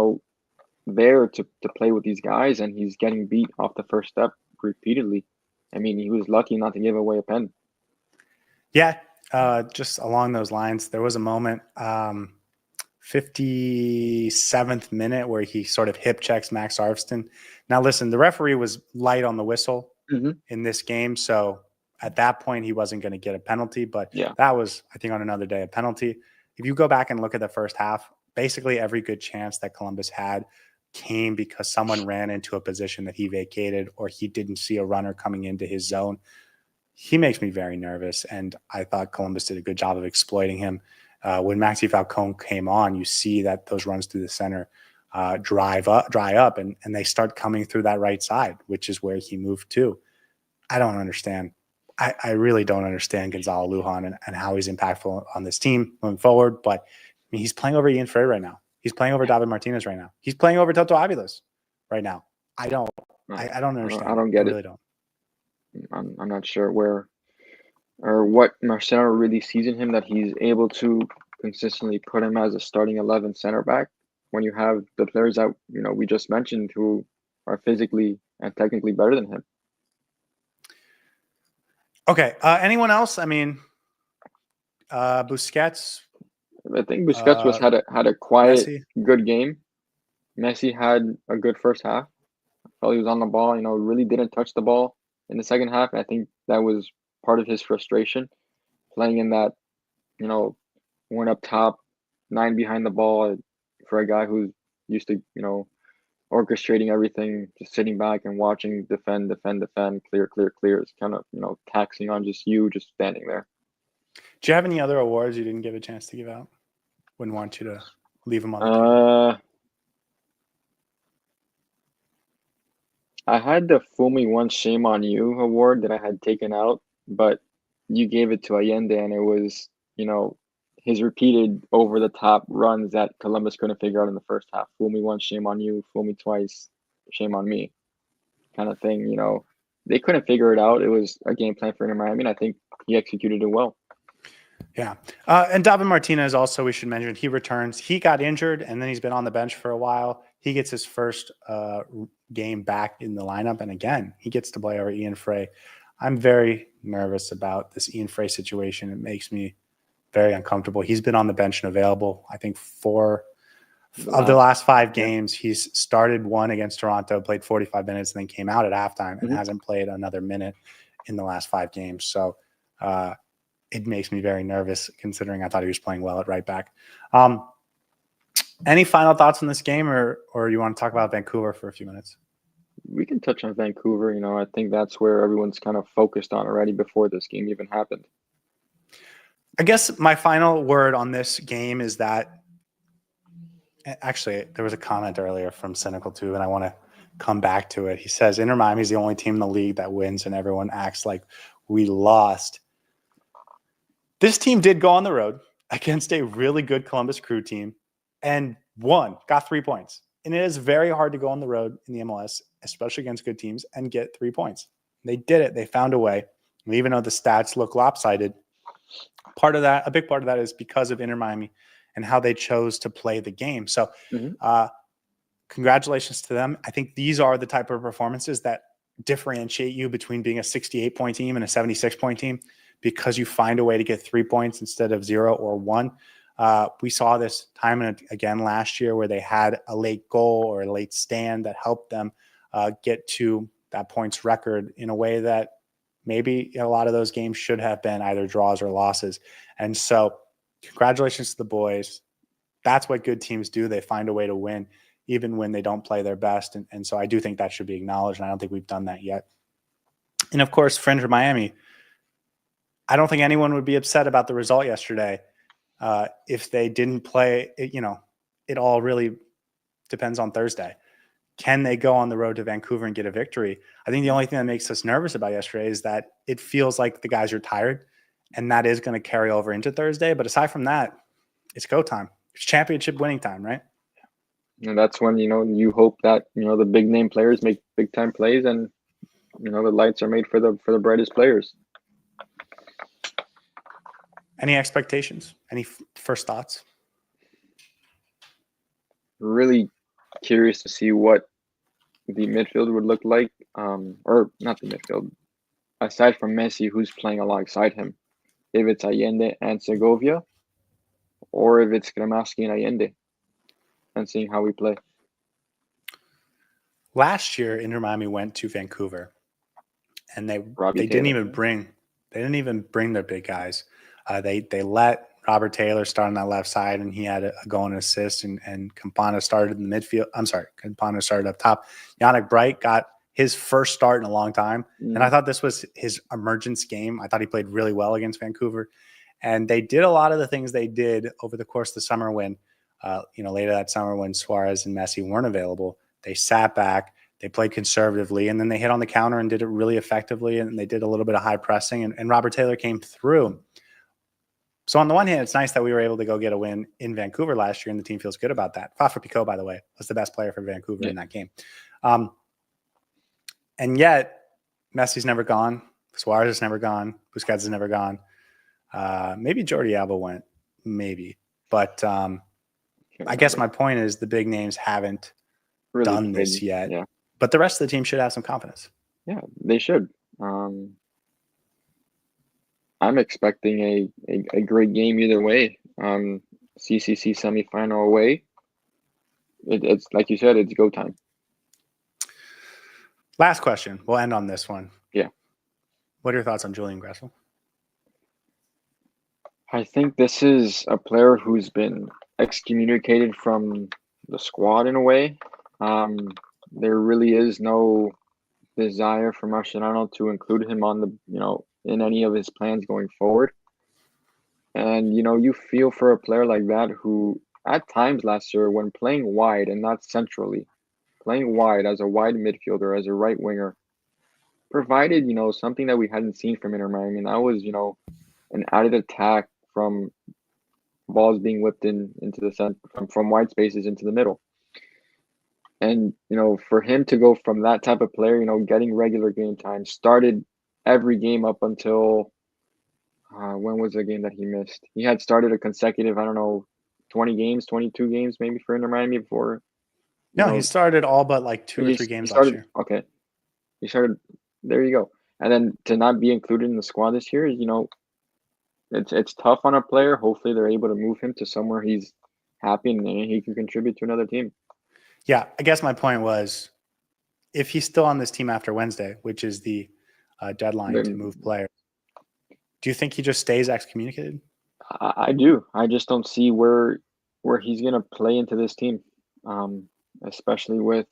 S2: there to play with these guys, and he's getting beat off the first step repeatedly. I mean, he was lucky not to give away a pen.
S1: Yeah, just along those lines, there was a moment, 57th minute, where he sort of hip checks Max Arvston. Now, listen, the referee was light on the whistle in this game, so at that point, he wasn't going to get a penalty, but that was, I think, on another day, a penalty. If you go back and look at the first half, basically every good chance that Columbus had came because someone ran into a position that he vacated, or he didn't see a runner coming into his zone. He makes me very nervous, and I thought Columbus did a good job of exploiting him. When Maxi Falcone came on, you see that those runs through the center dry up, and they start coming through that right side, which is where he moved to. I don't understand. I really don't understand Gonzalo Lujan and how he's impactful on this team moving forward. But I mean, he's playing over Ian Frey right now. He's playing over David Martinez right now. He's playing over Toto Aviles right now. I don't understand.
S2: I don't get
S1: it. I really don't.
S2: I'm not sure where or what Marcelo really sees in him that he's able to consistently put him as a starting 11 center back when you have the players that we just mentioned who are physically and technically better than him.
S1: Okay. Anyone else? I mean, Busquets.
S2: I think Busquets had a quiet,
S1: Messi.
S2: Good game. Messi had a good first half. I felt he was on the ball. Really didn't touch the ball in the second half. And I think that was part of his frustration, playing in that, one up top, 9 behind the ball for a guy who's used to, orchestrating everything, just sitting back and watching, defend, clear. It's kind of, taxing on just standing there.
S1: Do you have any other awards you didn't give a chance to give out? Wouldn't want you to leave them on the table.
S2: I had the Fool Me Once, Shame on You award that I had taken out, but you gave it to Allende, and it was, his repeated over-the-top runs that Columbus couldn't figure out in the first half. Fool me once, shame on you. Fool me twice, shame on me, kind of thing. They couldn't figure it out. It was a game plan for Inter Miami, and I think he executed it well.
S1: Yeah. And David Martinez also, we should mention, he returns. He got injured, and then he's been on the bench for a while. He gets his first game back in the lineup, and again, he gets to play over Ian Frey. I'm very nervous about this Ian Frey situation. It makes me very uncomfortable. He's been on the bench and available, I think, 4 of the last 5 games. He's started one against Toronto, played 45 minutes, and then came out at halftime and hasn't played another minute in the last 5 games. So it makes me very nervous, considering I thought he was playing well at right back. Any final thoughts on this game, or you want to talk about Vancouver for a few minutes?
S2: We can touch on Vancouver. I think that's where everyone's kind of focused on already before this game even happened.
S1: I guess my final word on this game is that actually there was a comment earlier from Cynical too, and I want to come back to it. He says Inter Miami is the only team in the league that wins, and everyone acts like we lost. This team did go on the road against a really good Columbus Crew team and got 3 points. And it is very hard to go on the road in the MLS, especially against good teams, and get 3 points. They did it. They found a way. And even though the stats look lopsided, a big part of that is because of Inter Miami and how they chose to play the game. So congratulations to them. I think these are the type of performances that differentiate you between being a 68-point team and a 76-point team, because you find a way to get 3 points instead of 0 or 1. We saw this time and again last year where they had a late goal or a late stand that helped them get to that points record in a way that maybe a lot of those games should have been either draws or losses. And so congratulations to the boys. That's what good teams do. They find a way to win even when they don't play their best. And so I do think that should be acknowledged, and I don't think we've done that yet. And of course, for Inter Miami, I don't think anyone would be upset about the result yesterday if they didn't play. It all really depends on Thursday. Can they go on the road to Vancouver and get a victory? I think the only thing that makes us nervous about yesterday is that it feels like the guys are tired, and that is going to carry over into Thursday. But aside from that, it's go time. It's championship winning time, right?
S2: And that's when, you hope that, the big name players make big time plays, and, the lights are made for the brightest players.
S1: Any expectations? Any first thoughts?
S2: Really curious to see what the midfield would look like, or not the midfield. Aside from Messi, who's playing alongside him? If it's Allende and Segovia, or if it's Cremaschi and Allende, and seeing how we play.
S1: Last year, Inter Miami went to Vancouver, and they didn't even bring their big guys. They let Robert Taylor start on that left side, and he had a goal and assist, and Campana started in the midfield. I'm sorry, Campana started up top. Yannick Bright got his first start in a long time, and I thought this was his emergence game. I thought he played really well against Vancouver, and they did a lot of the things they did over the course of the summer when, later that summer when Suárez and Messi weren't available. They sat back, they played conservatively, and then they hit on the counter and did it really effectively, and they did a little bit of high pressing, and Robert Taylor came through. So on the one hand, it's nice that we were able to go get a win in Vancouver last year, and the team feels good about that. Fafa Picault, by the way, was the best player for Vancouver in that game. And yet, Messi's never gone. Suárez is never gone. Busquets is never gone. Maybe Jordi Alba went, maybe. But I guess my point is the big names haven't really done this yet. Yeah. But the rest of the team should have some confidence.
S2: Yeah, they should. I'm expecting a great game either way. CCC semifinal away. It's like you said, it's go time.
S1: Last question. We'll end on this one.
S2: Yeah.
S1: What are your thoughts on Julian Gressel?
S2: I think this is a player who's been excommunicated from the squad in a way. There really is no desire for Mascherano to include him on the, in any of his plans going forward. And, you feel for a player like that who at times last year when playing wide and not centrally, playing wide as a wide midfielder, as a right winger, provided, something that we hadn't seen from Inter Miami. And that was, an added attack from balls being whipped into the center, from wide spaces into the middle. And, for him to go from that type of player, getting regular game time, started every game up until when was the game that he missed? He had started a consecutive, 20 games, 22 games maybe for Inter Miami before.
S1: No, he started all but like 2 or 3 games last year.
S2: Okay. He started, there you go. And then to not be included in the squad this year, it's tough on a player. Hopefully they're able to move him to somewhere he's happy and he can contribute to another team.
S1: Yeah, I guess my point was if he's still on this team after Wednesday, which is the deadline to move players, do you think he just stays excommunicated?
S2: I do. I just don't see where he's going to play into this team, especially with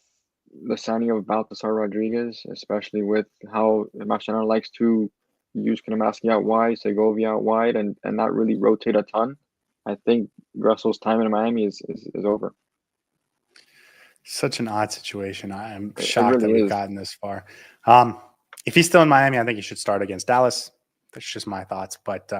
S2: the signing of Baltasar Rodriguez, especially with how Mascherano likes to use Cremaschi out wide, Segovia out wide, and not really rotate a ton. I think Gressel's time in Miami is over.
S1: Such an odd situation. I am shocked that we've gotten this far. If he's still in Miami, I think he should start against Dallas. That's just my thoughts. But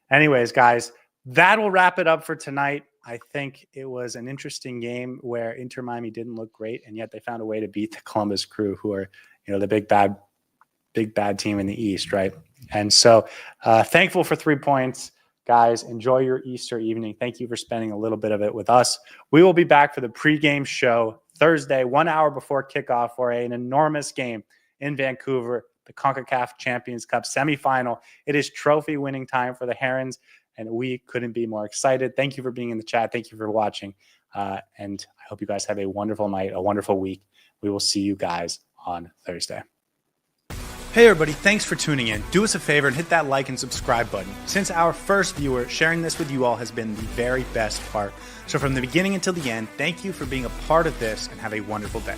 S1: anyways, guys, that will wrap it up for tonight. I think it was an interesting game where Inter Miami didn't look great, and yet they found a way to beat the Columbus Crew, who are, the big bad team in the East, right? And so thankful for 3 points. Guys, enjoy your Easter evening. Thank you for spending a little bit of it with us. We will be back for the pregame show Thursday, 1 hour before kickoff for an enormous game in Vancouver, the CONCACAF Champions Cup semifinal. It is trophy winning time for the Herons, and we couldn't be more excited. Thank you for being in the chat. Thank you for watching. And I hope you guys have a wonderful night, a wonderful week. We will see you guys on Thursday. Hey everybody, thanks for tuning in. Do us a favor and hit that like and subscribe button. Since our first viewer, sharing this with you all has been the very best part. So from the beginning until the end, thank you for being a part of this and have a wonderful day.